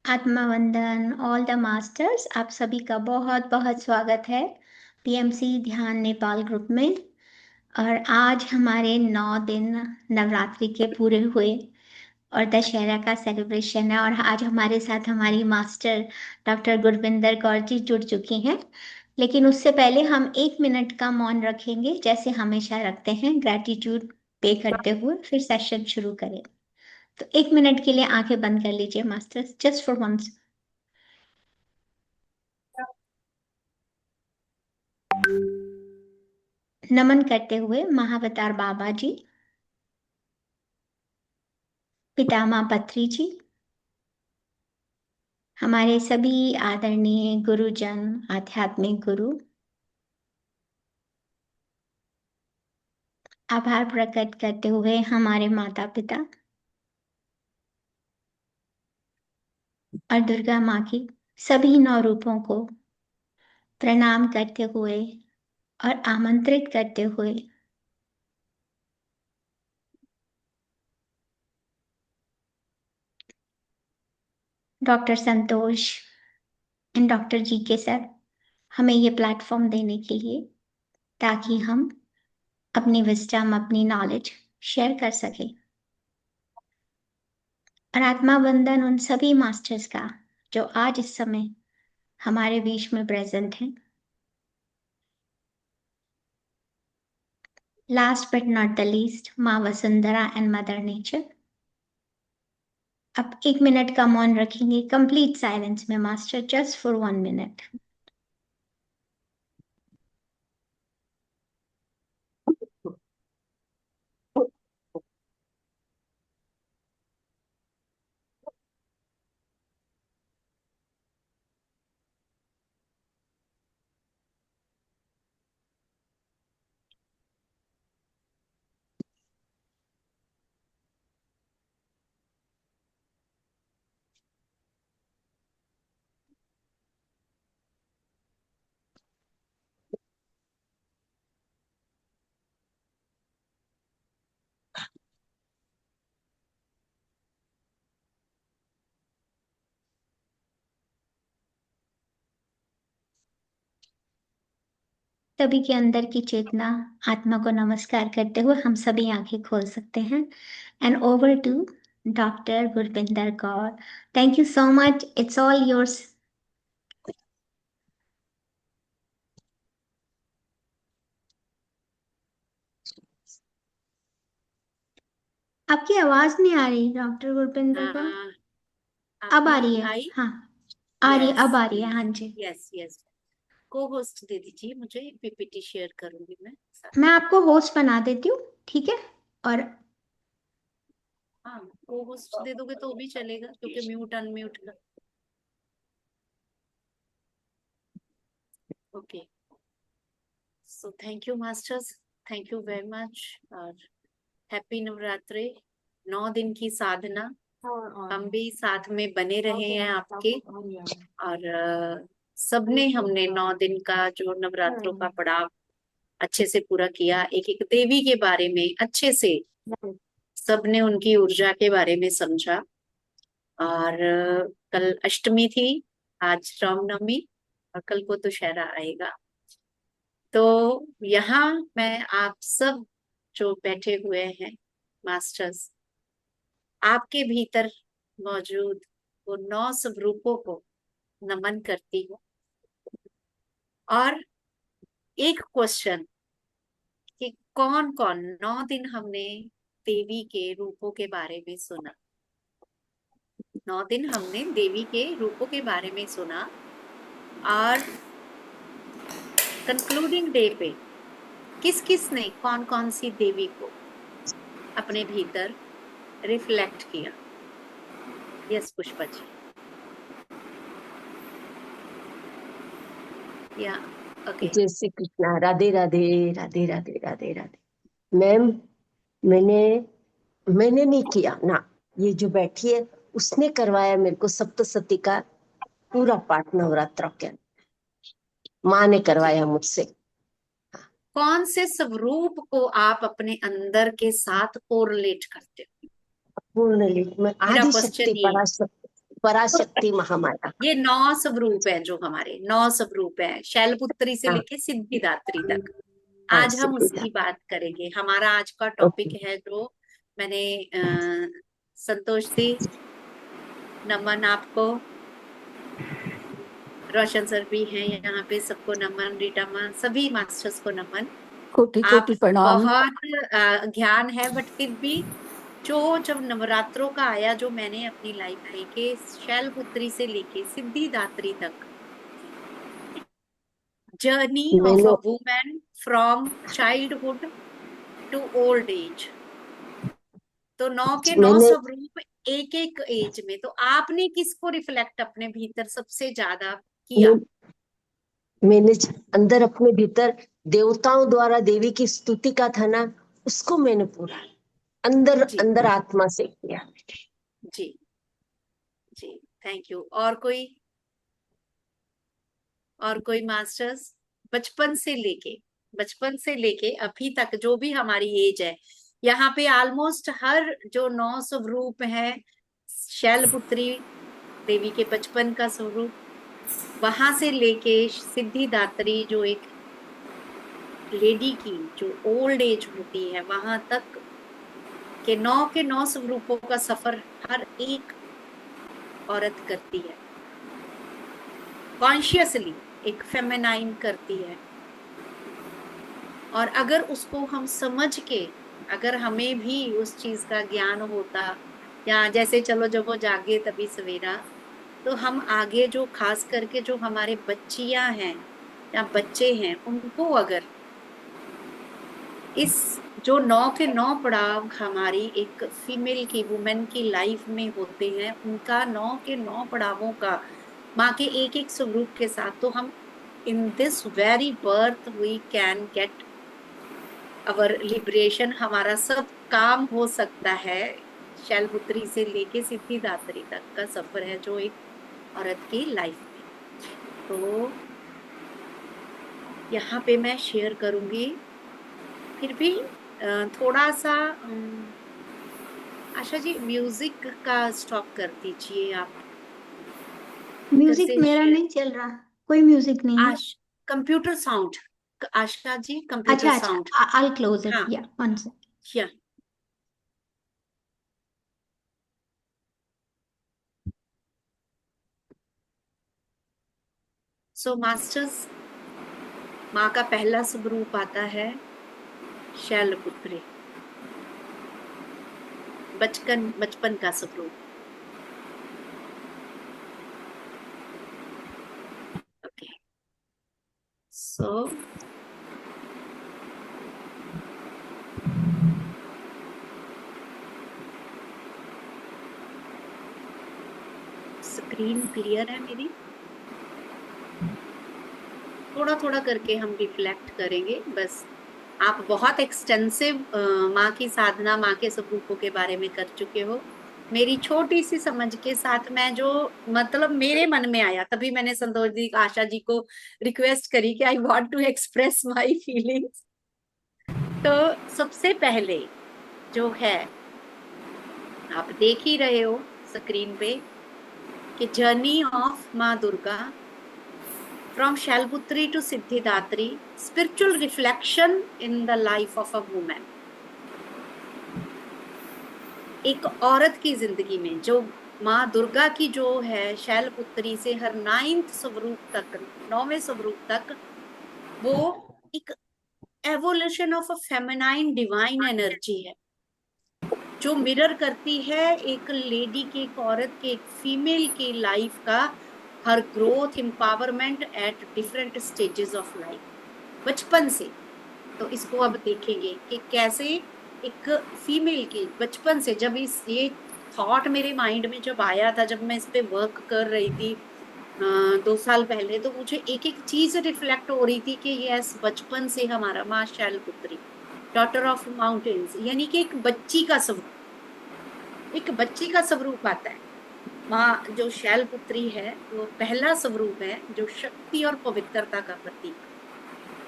आत्मा वंदन all the masters, आप सभी का बहुत बहुत स्वागत है पीएमसी ध्यान नेपाल ग्रुप में। और आज हमारे 9 दिन नवरात्रि के पूरे हुए और दशहरा का सेलिब्रेशन है। और आज हमारे साथ हमारी मास्टर डॉक्टर गुरविंदर कौर जी जुड़ चुकी हैं। लेकिन उससे पहले हम 1 मिनट का मौन रखेंगे, जैसे हमेशा रखते हैं, ग्रैटिट्यूड पे करते हुए फिर सेशन शुरू करें। तो 1 मिनट के लिए आंखें बंद कर लीजिए मास्टर्स, जस्ट फॉर वंस। नमन करते हुए महावतार बाबा जी, पितामह पत्री जी, हमारे सभी आदरणीय गुरुजन, आध्यात्मिक गुरु, आभार प्रकट करते हुए हमारे माता पिता और दुर्गा माँ की सभी 9 रूपों को प्रणाम करते हुए और आमंत्रित करते हुए डॉक्टर संतोष एंड डॉक्टर जी के सर हमें ये प्लेटफॉर्म देने के लिए, ताकि हम अपनी विजडम, अपनी नॉलेज शेयर कर सकें। और आत्मा वंदन उन सभी मास्टर्स का जो आज इस समय हमारे बीच में प्रेजेंट हैं। Last but not the least, माँ वसुंधरा एंड मदर नेचर। अब 1 मिनट का मौन रखेंगे, कंप्लीट साइलेंस में मास्टर, जस्ट फॉर 1 मिनट। सभी के अंदर की चेतना, आत्मा को नमस्कार करते हुए हम सभी आंखें खोल सकते हैं। And over to doctor Gurvinder Kaur. Thank you so much, it's all yours. आपकी आवाज नहीं आ रही डॉक्टर गुरविंदर कौर। अब आ अभी रही है? आई? हाँ, आ रही है, अब यस आ रही है। हाँ जी, यस यस। को होस्ट दे दीजिए मुझे, पीपीटी शेयर करूंगी मैं साथ मैं में। आपको होस्ट बना देती हूँ, ठीक है? और हाँ, को होस्ट दे दोगे तो भी चलेगा, क्योंकि म्यूट अनम्यूट का। Okay, so thank you masters, thank you very much. और हैप्पी नवरात्रि। 9 दिन की साधना, हम भी साथ में बने रहे हैं आपके। और सबने हमने 9 दिन का जो नवरात्रों का पड़ाव अच्छे से पूरा किया। एक एक देवी के बारे में अच्छे से सबने उनकी ऊर्जा के बारे में समझा। और कल अष्टमी थी, आज रामनवमी, और कल को दशहरा आएगा। तो यहाँ मैं आप सब जो बैठे हुए हैं मास्टर्स, आपके भीतर मौजूद वो 9 स्वरूपों को नमन करती हूँ। और एक क्वेश्चन कि कौन कौन 9 दिन हमने देवी के रूपों के बारे में सुना। 9 दिन हमने देवी के रूपों के बारे में सुना। और कंक्लूडिंग डे पे किस किस ने कौन कौन सी देवी को अपने भीतर रिफ्लेक्ट किया? यस पुष्पा जी, या ओके। जय श्री कृष्णा। राधे राधे राधे राधे राधे राधे। मैम, मैंने मैंने नहीं किया ना, ये जो बैठी है उसने करवाया मेरे को सप्तशती का पूरा पाठ नवरात्र के अंदर। माँ ने करवाया मुझसे। कौन से स्वरूप को आप अपने अंदर के साथ कोरिलेट करते हो? पूर्ण लीट में मेरा आदि क्वेश्चन शक्ति ये, पराशक्ति। पराशक्ति महामाया। ये 9 स्वरूप है, जो हमारे 9 स्वरूप है, शैलपुत्री से हाँ लेके सिद्धिदात्री तक। हाँ आज हम सिद्धिदा। उसकी बात करेंगे। हमारा आज का ओके। टॉपिक है, जो मैंने संतोष दी, नमन आपको, रोशन सर भी हैं यहाँ पे, सबको नमन, रीटा माँ, सभी मास्टर्स को नमन। कोटि आप कोटि प्रणाम। बहुत ज्ञान है, बट फिर भी जो जब नवरात्रों का आया, जो मैंने अपनी लाइफ में के शैलपुत्री से लेके सिद्धिदात्री तक, जर्नी ऑफ अ मैंने women from childhood to old age, तो 9 के 9 मैंने स्वरूप एक एक एज में। तो आपने किसको रिफ्लेक्ट अपने भीतर सबसे ज्यादा किया? मैंने अंदर अपने भीतर देवताओं द्वारा देवी की स्तुति का था ना, उसको मैंने पूरा अंदर जी अंदर आत्मा से किया। जी जी, थैंक यू। और कोई मास्टर्स? बचपन से लेके अभी तक जो भी हमारी एज है, यहाँ पे ऑलमोस्ट हर जो 9 स्वरूप है, शैलपुत्री देवी के बचपन का स्वरूप, वहां से लेके सिद्धिदात्री जो एक लेडी की जो ओल्ड एज होती है, वहां तक के 9 स्वरूपों का सफर हर एक औरत करती है, कॉन्शियसली एक फेमिनाइन करती है। और अगर उसको हम समझ के, अगर हमें भी उस चीज का ज्ञान होता, या जैसे चलो जब वो जागे तभी सवेरा, तो हम आगे जो खास करके जो हमारे बच्चियां हैं या बच्चे हैं, उनको अगर इस जो 9 के 9 पड़ाव हमारी एक फीमेल की, वुमेन की लाइफ में होते हैं, उनका 9 के 9 पड़ावों का माँ के एक एक स्वरूप के साथ, तो हम in this very birth we can get our liberation. हमारा सब काम हो सकता है। शैलपुत्री से लेके सिद्धिदात्री तक का सफर है जो एक औरत की लाइफ में। तो यहाँ पे मैं शेयर करूंगी, फिर भी थोड़ा सा आशा जी म्यूजिक का स्टॉप कर दीजिए आप। म्यूजिक मेरा नहीं चल रहा, कोई म्यूजिक नहीं है। Computer sound, Asha ji computer अच्छा साउंड। अच्छा, I'll close it. हाँ Yeah, one second. या सो मास्टर्स, माँ का पहला स्वरूप आता है शैलपुत्री, बचपन का स्वरूप। ओके, सो स्क्रीन क्लियर है मेरी? थोड़ा थोड़ा करके हम रिफ्लेक्ट करेंगे बस। आप बहुत एक्सटेंसिव माँ की साधना, माँ के स्वरूपों के बारे में कर चुके हो। मेरी छोटी सी समझ के साथ मैं जो मतलब मेरे मन में आया, तभी मैंने संतोष दी, आशा जी को रिक्वेस्ट करी कि I want to express my feelings. तो सबसे पहले जो है, आप देख ही रहे हो स्क्रीन पे, कि जर्नी ऑफ माँ Durga from Shalputri to Siddhidatri, spiritual reflection in the life of a woman। एक औरत की जिंदगी में जो माँ दुर्गा की जो है शैलपुत्री से हर 9th स्वरूप तक, 9वें स्वरूप तक, वो एक evolution of a feminine divine energy है, जो मिरर करती है एक लेडी के, एक औरत के, एक फीमेल की लाइफ का हर growth, empowerment at different stages of life, बचपन से। तो इसको अब देखेंगे कि कैसे एक फीमेल की बचपन से, जब ये थॉट मेरे माइंड में जब आया था, जब मैं इस पे वर्क कर रही थी 2 साल पहले, तो मुझे एक एक चीज रिफ्लेक्ट हो रही थी कि यस, बचपन से हमारा माँ शैलपुत्री, डॉटर ऑफ माउंटेन्स, यानी कि एक बच्ची का स्वरूप आता है। माँ जो शैलपुत्री है, वो पहला स्वरूप है जो शक्ति और पवित्रता का प्रतीक।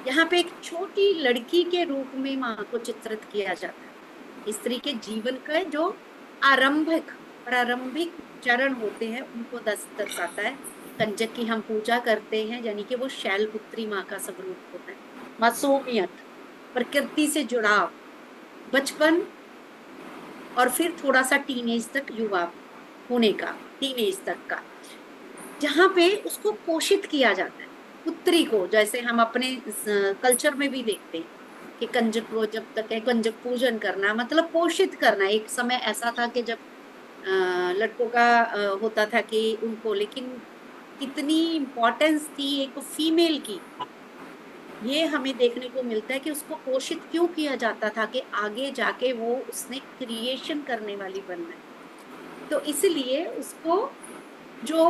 यहाँ पे एक छोटी लड़की के रूप में माँ को चित्रित किया जाता है, स्त्री के जीवन का जो आरंभिक प्रारंभिक चरण होते हैं उनको दर्शाता है। कंजक की हम पूजा करते हैं, यानी कि वो शैलपुत्री माँ का स्वरूप होता है। मासूमियत, प्रकृति से जुड़ाव, बचपन, और फिर थोड़ा सा टीनेज तक, युवा होने का, टीनेज तक का, जहाँ पे उसको पोषित किया जाता है पुत्री को। जैसे हम अपने कल्चर में भी देखते हैं कि कंजक को जब तक है, कंजक पूजन करना मतलब पोषित करना। एक समय ऐसा था कि जब लड़कों का होता था कि उनको, लेकिन कितनी इम्पोर्टेंस थी एक फीमेल की, ये हमें देखने को मिलता है कि उसको पोषित क्यों किया जाता था कि आगे जाके वो उसने क्रिएशन करने वाली बनना है। तो इसलिए उसको जो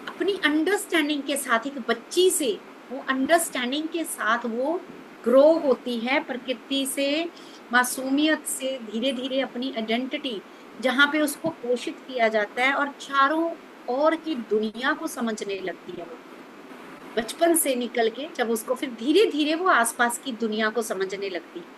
अपनी अंडरस्टैंडिंग के साथ, एक बच्ची से वो अंडरस्टैंडिंग के साथ वो ग्रो होती है प्रकृति से, मासूमियत से धीरे धीरे अपनी आइडेंटिटी, जहाँ पे उसको पोषित किया जाता है और चारों ओर की दुनिया को समझने लगती है। वो बचपन से निकल के जब उसको फिर धीरे धीरे वो आसपास की दुनिया को समझने लगती है।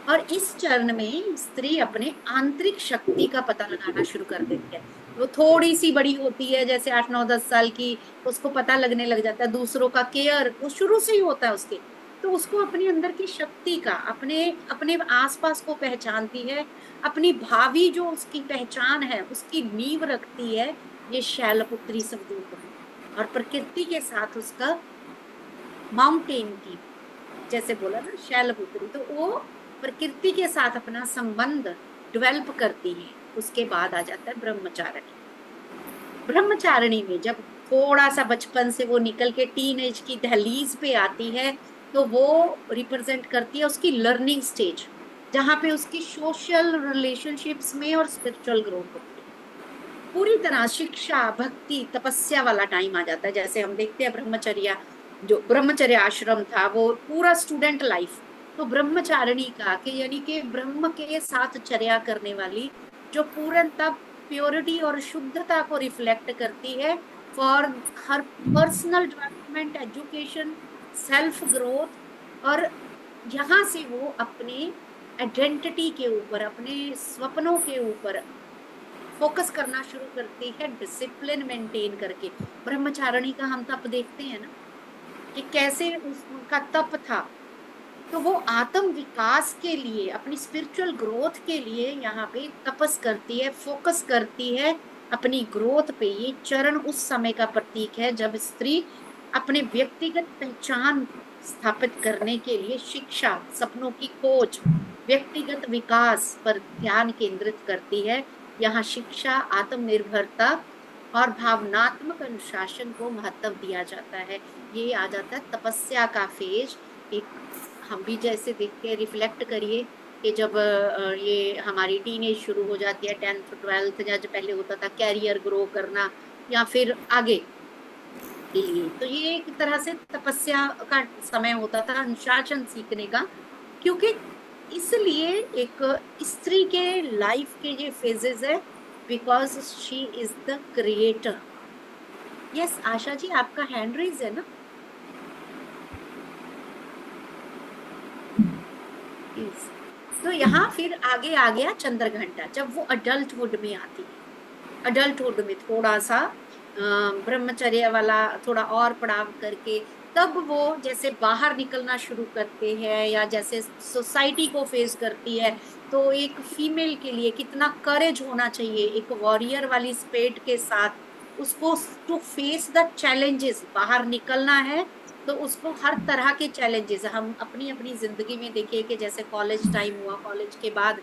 और इस चरण में स्त्री अपने आंतरिक शक्ति का पता लगाना शुरू कर देती है। वो थोड़ी सी बड़ी होती है, जैसे 8 9 10 साल की, उसको पता लगने लग जाता है दूसरों का केयर, वो शुरू से ही होता है उसके। तो उसको अपने अंदर की शक्ति का, अपने अपने आसपास को पहचानती है। अपनी भावी जो उसकी पहचान है उसकी नींव रखती है ये शैलपुत्री स्वरूप है। और प्रकृति के साथ उसका माउंटेन की, जैसे बोला ना शैलपुत्री, तो वो प्रकृति के साथ अपना संबंध डेवलप करती है। उसके बाद आ जाता है ब्रह्मचारिणी। ब्रह्मचारिणी में जब थोड़ा सा बचपन से वो निकल के टीन एज की दहलीज पे आती है, तो वो रिप्रेजेंट करती है उसकी लर्निंग स्टेज, जहाँ पे उसकी सोशल रिलेशनशिप्स में और स्पिरिचुअल ग्रोथ होती है। पूरी तरह शिक्षा, भक्ति, तपस्या वाला टाइम आ जाता है। जैसे हम देखते हैं ब्रह्मचर्या, जो ब्रह्मचर्य आश्रम था वो पूरा स्टूडेंट लाइफ, तो ब्रह्मचारिणी का कि यानी कि ब्रह्म के साथ चर्या करने वाली, जो पूर्णतः प्योरिटी और शुद्धता को रिफ्लेक्ट करती है for her personal development, education, self growth. और यहाँ से वो अपने आइडेंटिटी के ऊपर, अपने सपनों के ऊपर फोकस करना शुरू करती है, डिसिप्लिन मेंटेन करके। ब्रह्मचारिणी का हम तप देखते हैं ना कि कैसे उसका तप था। तो वो आत्म विकास के लिए, अपनी स्पिरिचुअल ग्रोथ के लिए यहाँ पे तपस करती है, फोकस करती है अपनी ग्रोथ पे। ये चरण उस समय का प्रतीक है जब स्त्री अपने व्यक्तिगत पहचान स्थापित करने के लिए शिक्षा, सपनों की खोज, व्यक्तिगत विकास पर ध्यान केंद्रित करती है। यहाँ शिक्षा, आत्मनिर्भरता और भावनात्मक अनुशासन को महत्व दिया जाता है। ये आ जाता है तपस्या का फेज। एक हम भी जैसे देखते हैं, रिफ्लेक्ट करिए कि जब ये हमारी टीनेज शुरू हो जाती है, 10th 12th, या जो पहले होता था कैरियर ग्रो करना या फिर आगे के लिए, तो ये एक तरह से तपस्या का समय होता था, अनुशासन सीखने का। क्योंकि इसलिए एक स्त्री के लाइफ के ये फेजेस है, because she is the creator. Yes Asha ji, आपका हैंड रेज है ना? तो यहाँ फिर आगे आ गया चंद्र घंटा, जब वो अडल्टहुड में आती है। अडल्टहुड में थोड़ा सा ब्रह्मचर्य वाला थोड़ा और पड़ाव करके, तब वो जैसे बाहर निकलना शुरू करते हैं या जैसे सोसाइटी को फेस करती है। तो एक फीमेल के लिए कितना करेज होना चाहिए, एक वॉरियर वाली स्पिरिट के साथ उसको टू फेस द चैलेंजेस, बाहर निकलना है तो उसको हर तरह के चैलेंजेस हम अपनी अपनी जिंदगी में देखिए कि जैसे कॉलेज टाइम हुआ, कॉलेज के बाद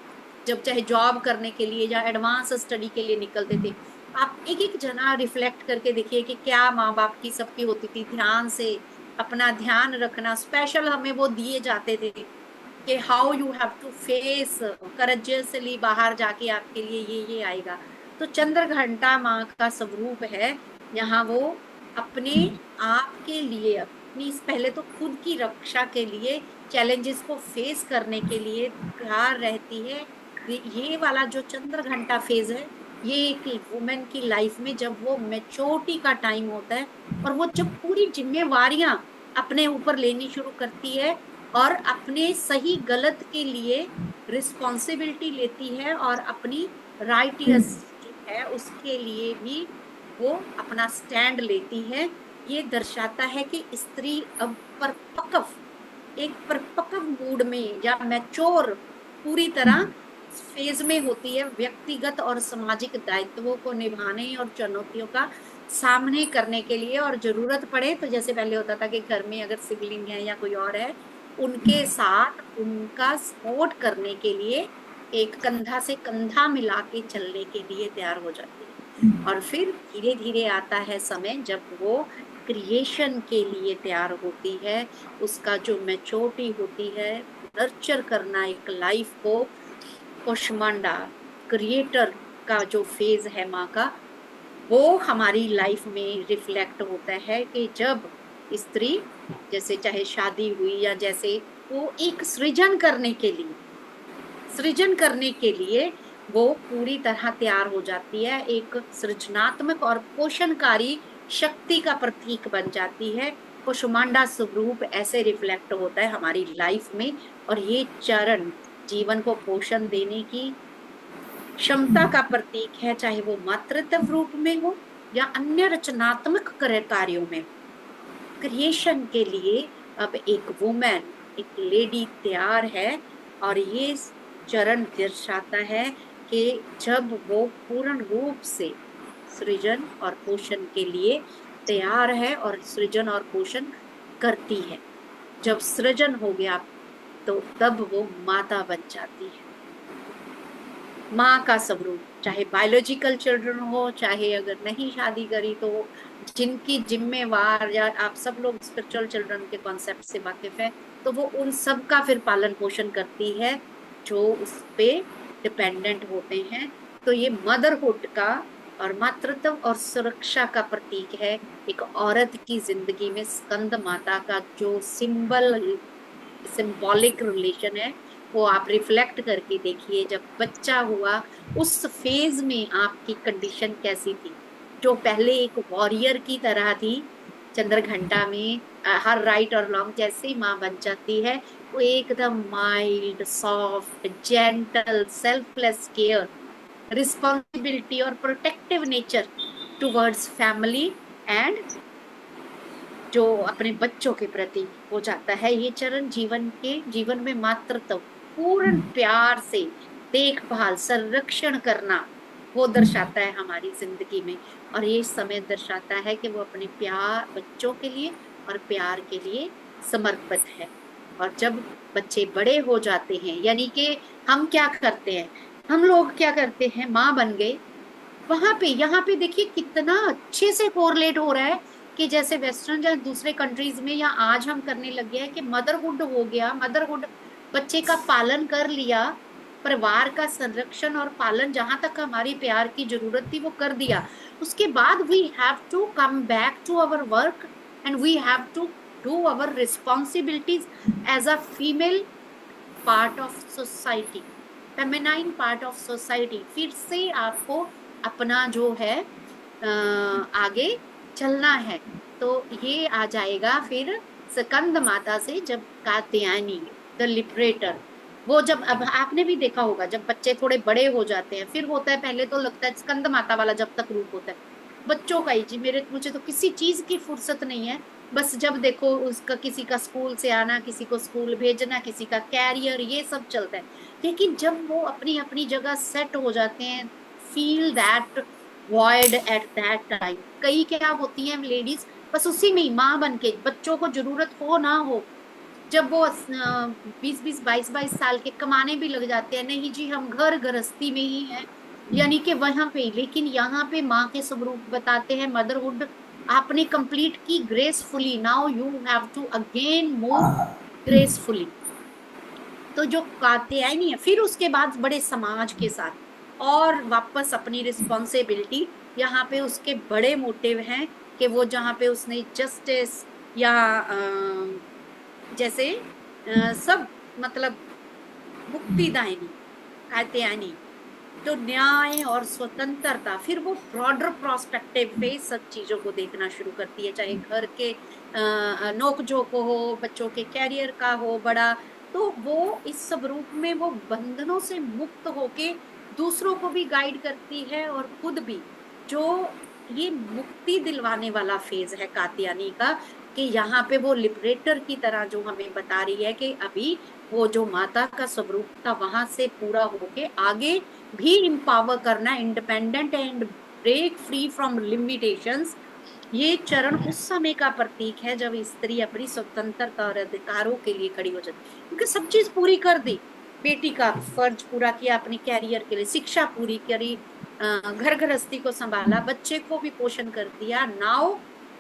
जब चाहे जॉब करने के लिए या एडवांस स्टडी के लिए निकलते थे, आप एक एक जना रिफ्लेक्ट करके देखिए कि क्या माँ बाप की सबकी होती थी, ध्यान से अपना ध्यान रखना स्पेशल हमें वो दिए जाते थे कि how you have to face courageously, बाहर जाके आपके लिए ये आएगा। तो चंद्र घंटा माँ का स्वरूप है। यहाँ वो अपने आप के लिए, अपनी पहले तो खुद की रक्षा के लिए, चैलेंजेस को फेस करने के लिए तैयार रहती है। ये वाला जो चंद्र घंटा फेज है, ये एक वुमेन की लाइफ में जब वो मैच्योरिटी का टाइम होता है और वो जब पूरी जिम्मेवारियां अपने ऊपर लेनी शुरू करती है और अपने सही गलत के लिए रिस्पॉन्सिबिलिटी लेती है और अपनी राइटियस है उसके लिए भी वो अपना स्टैंड लेती है। ये दर्शाता है कि स्त्री अब एक परिपक्व मूड में या मैच्योर पूरी तरह फेज में होती है, व्यक्तिगत और सामाजिक दायित्वों को निभाने और चुनौतियों का सामने करने के लिए। और जरूरत पड़े तो जैसे पहले होता था कि घर में अगर सिबलिंग है या कोई और है, उनके साथ उनका सपोर्ट करने के लिए एक कंधा से कंधा मिला के चलने के लिए तैयार हो जाती है। और फिर धीरे धीरे आता है समय जब वो क्रिएशन के लिए तैयार होती है। उसका जो मैच्योरिटी होती है, नर्चर करना एक लाइफ को, कुष्मांडा क्रिएटर का जो फेज है माँ का, वो हमारी लाइफ में रिफ्लेक्ट होता है कि जब स्त्री जैसे चाहे शादी हुई या जैसे वो एक सृजन करने के लिए वो पूरी तरह तैयार हो जाती है, एक सृजनात्मक और पोषणकारी शक्ति का प्रतीक बन जाती है। कुष्मांडा स्वरूप ऐसे रिफ्लेक्ट होता है हमारी लाइफ में। और ये चरण जीवन को पोषण देने की क्षमता का प्रतीक है, चाहे वो मातृत्व रूप में हो या अन्य रचनात्मक कार्यों में। क्रिएशन के लिए अब एक वुमेन, एक लेडी तैयार है। और ये चरण दर्शाता है कि जब वो पूर्ण रूप से सृजन और पोषण के लिए तैयार है और सृजन और पोषण करती है। जब सृजन हो गया तो तब वो माता बन जाती है, माँ का स्वरूप। चाहे बायोलॉजिकल चिल्ड्रन हो, चाहे अगर नहीं शादी करी तो जिनकी जिम्मेवार, या आप सब लोग स्पिरिचुअल चिल्ड्रन के कॉन्सेप्ट से वाकिफ है, तो वो उन सब का फिर पालन पोषण करती है जो उस पे डिपेंडेंट होते हैं। तो ये मदरहुड का और मातृत्व और सुरक्षा का प्रतीक है। एक औरत की जिंदगी में स्कंद माता का जो सिंबॉलिक रिलेशन है, वो आप रिफ्लेक्ट करके देखिए। जब बच्चा हुआ उस फेज में आपकी कंडीशन कैसी थी? जो पहले एक वॉरियर की तरह थी, चंद्रघंटा में हर राइट और लॉन्ग, जैसे ही माँ बन जाती है वो एकदम mild, soft, gentle, selfless care, responsibility और protective nature towards family and जो अपने बच्चों के प्रति हो जाता है। ये चरण जीवन में मातृत्व, पूर्ण प्यार से देखभाल, संरक्षण करना, वो दर्शाता है हमारी जिंदगी में। और ये समय दर्शाता है कि वो अपने प्यार बच्चों के लिए और प्यार के लिए समर्पित है। और जब बच्चे बड़े हो जाते हैं, यानी कि हम क्या करते हैं, हम लोग क्या करते हैं, माँ बन गए, वहां पे यहाँ पे देखिए कितना अच्छे से कोरिलेट हो रहा है कि जैसे वेस्टर्न या दूसरे कंट्रीज में या आज हम करने लग गए हैं कि मदरहुड हो गया, मदरहुड बच्चे का पालन कर लिया, परिवार का संरक्षण और पालन जहां तक हमारी प्यार की जरूरत थी वो कर दिया। उसके बाद we have to come back to our work and we have to do our responsibilities as a female part of society, feminine part of society. फिर से आपको अपना जो है आगे चलना है। तो ये आ जाएगा फिर स्कंद माता से, जब कात्यायनी द लिबरेटर, वो जब, अब आपने भी देखा होगा जब बच्चे थोड़े बड़े हो जाते हैं, फिर होता है, पहले तो लगता है स्कंद माता वाला जब तक रूप होता है बच्चों का ही, जी मुझे तो किसी चीज की फुर्सत नहीं है, बस जब देखो उसका किसी का स्कूल से आना, किसी को स्कूल भेजना, किसी का कैरियर, ये सब चलता है। लेकिन जब वो अपनी अपनी जगह सेट हो जाते हैं, feel that void at that time, कई क्या होती हैं लेडीज बस उसी में ही माँ बन के, बच्चों को जरूरत हो ना हो, जब वो 20-22 22 साल के कमाने भी लग जाते हैं, नहीं जी हम घर गृहस्थी में ही हैं, यानी कि वहां पे, लेकिन यहाँ पे माँ के स्वरूप बताते हैं मदरहुड आपने कंप्लीट की gracefully, now you have to again move gracefully. तो जो कात्यायनी है, फिर उसके बाद बड़े समाज के साथ और वापस अपनी रिस्पॉन्सिबिलिटी, यहाँ पे उसके बड़े मोटिव हैं कि वो जहाँ पे उसने जस्टिस या जैसे सब मतलब मुक्तिदायिनी कात्यायनी, तो न्याय और स्वतंत्रता, फिर वो ब्रॉडर प्रोस्पेक्टिव पे सब चीजों को देखना शुरू करती है, चाहे घर के नोकझोंक हो, बच्चों के कैरियर का हो बड़ा, तो वो इस सब रूप में वो बंधनों से मुक्त होके दूसरों को भी गाइड करती है और खुद भी। जो ये मुक्ति दिलवाने वाला फेज है कात्यायनी का, कि यहाँ पे वो लिबरेटर की तरह जो हमें बता रही है कि अभी वो जो माता का स्वरूप था वहां से पूरा होके आगे भी इम्पावर करना, independent and break free from limitations. ये चरण उस समय का प्रतीक है जब स्त्री अपनी स्वतंत्रता और अधिकारों के लिए खड़ी हो जाती, क्योंकि सब चीज पूरी कर दी। बेटी का फर्ज पूरा किया, अपनी कैरियर के लिए शिक्षा पूरी करी, घर गृहस्थी को संभाला, बच्चे को भी पोषण कर दिया, नाव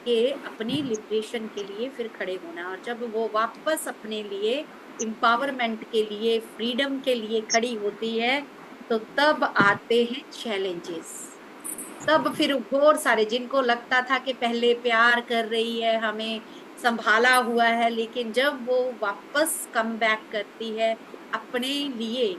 के अपनी लिबरेशन के लिए फिर खड़े होना। और जब वो वापस अपने लिए एम्पावरमेंट के लिए, फ्रीडम के लिए खड़ी होती है, तो तब आते हैं चैलेंजेस। तब फिर बहुत सारे, जिनको लगता था कि पहले प्यार कर रही है, हमें संभाला हुआ है, लेकिन जब वो वापस कम बैक करती है अपने लिए,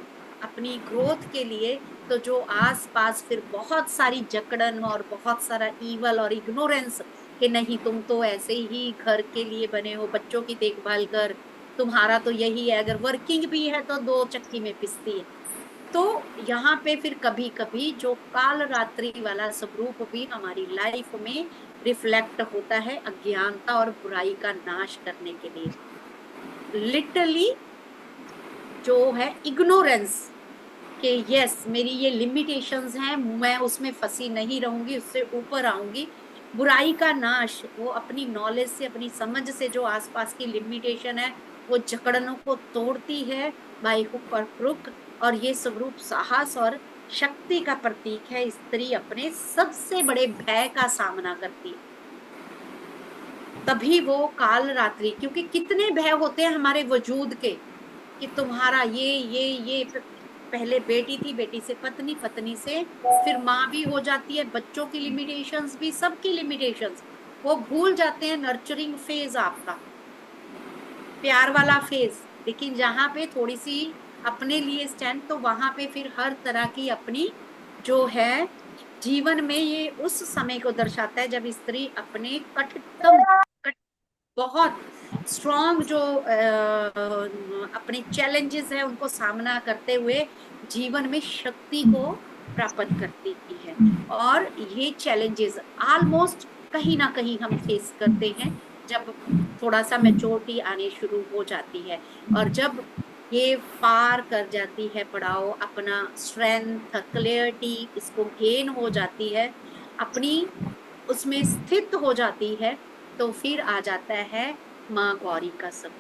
अपनी ग्रोथ के लिए, तो जो आस पास फिर बहुत सारी जकड़न और बहुत सारा ईवल और इग्नोरेंस, कि नहीं तुम तो ऐसे ही घर के लिए बने हो, बच्चों की देखभाल कर, तुम्हारा तो यही है, अगर वर्किंग भी है तो दो चक्की में पिसती है। तो यहाँ पे फिर कभी कभी जो काल रात्रि वाला स्वरूप भी हमारी लाइफ में रिफ्लेक्ट होता है, अज्ञानता और बुराई का नाश करने के लिए। लिटरली जो है इग्नोरेंस, कि यस मेरी ये लिमिटेशंस हैं, मैं उसमें फंसी नहीं रहूंगी, उससे ऊपर आऊंगी। बुराई का नाश वो अपनी नॉलेज से, अपनी समझ से जो आसपास की लिमिटेशन है वो जकड़नों को तोड़ती है बाय हुक और क्रुक। और ये स्वरूप साहस और शक्ति का प्रतीक है। स्त्री अपने सबसे बड़े भय का सामना करती है, तभी वो काल रात्रि, क्योंकि कितने भय होते हैं हमारे वजूद के, कि तुम्हारा ये पहले बेटी थी, बेटी से पत्नी, पत्नी से फिर माँ भी हो जाती है, बच्चों की लिमिटेशंस भी, सबकी लिमिटेशंस वो भूल जाते हैं। नर्चरिंग फेज आपका, प्यार वाला फेज, लेकिन जहां पे थोड़ी सी अपने लिए स्टैंड, तो वहां पे फिर हर तरह की अपनी जो है जीवन में, ये उस समय को दर्शाता है जब स्त्री अपने कठिनतम बहुत स्ट्रॉन्ग जो अपने चैलेंजेस है उनको सामना करते हुए जीवन में शक्ति को प्राप्त करती है। और ये चैलेंजेस ऑलमोस्ट कहीं ना कहीं हम फेस करते हैं जब थोड़ा सा मैच्योरिटी आने शुरू हो जाती है, और जब ये पार कर जाती है पड़ाव, अपना स्ट्रेंथ, क्लियरिटी इसको गेन हो जाती है, अपनी उसमें स्थित हो जाती है, तो फिर आ जाता है माँ गौरी का सब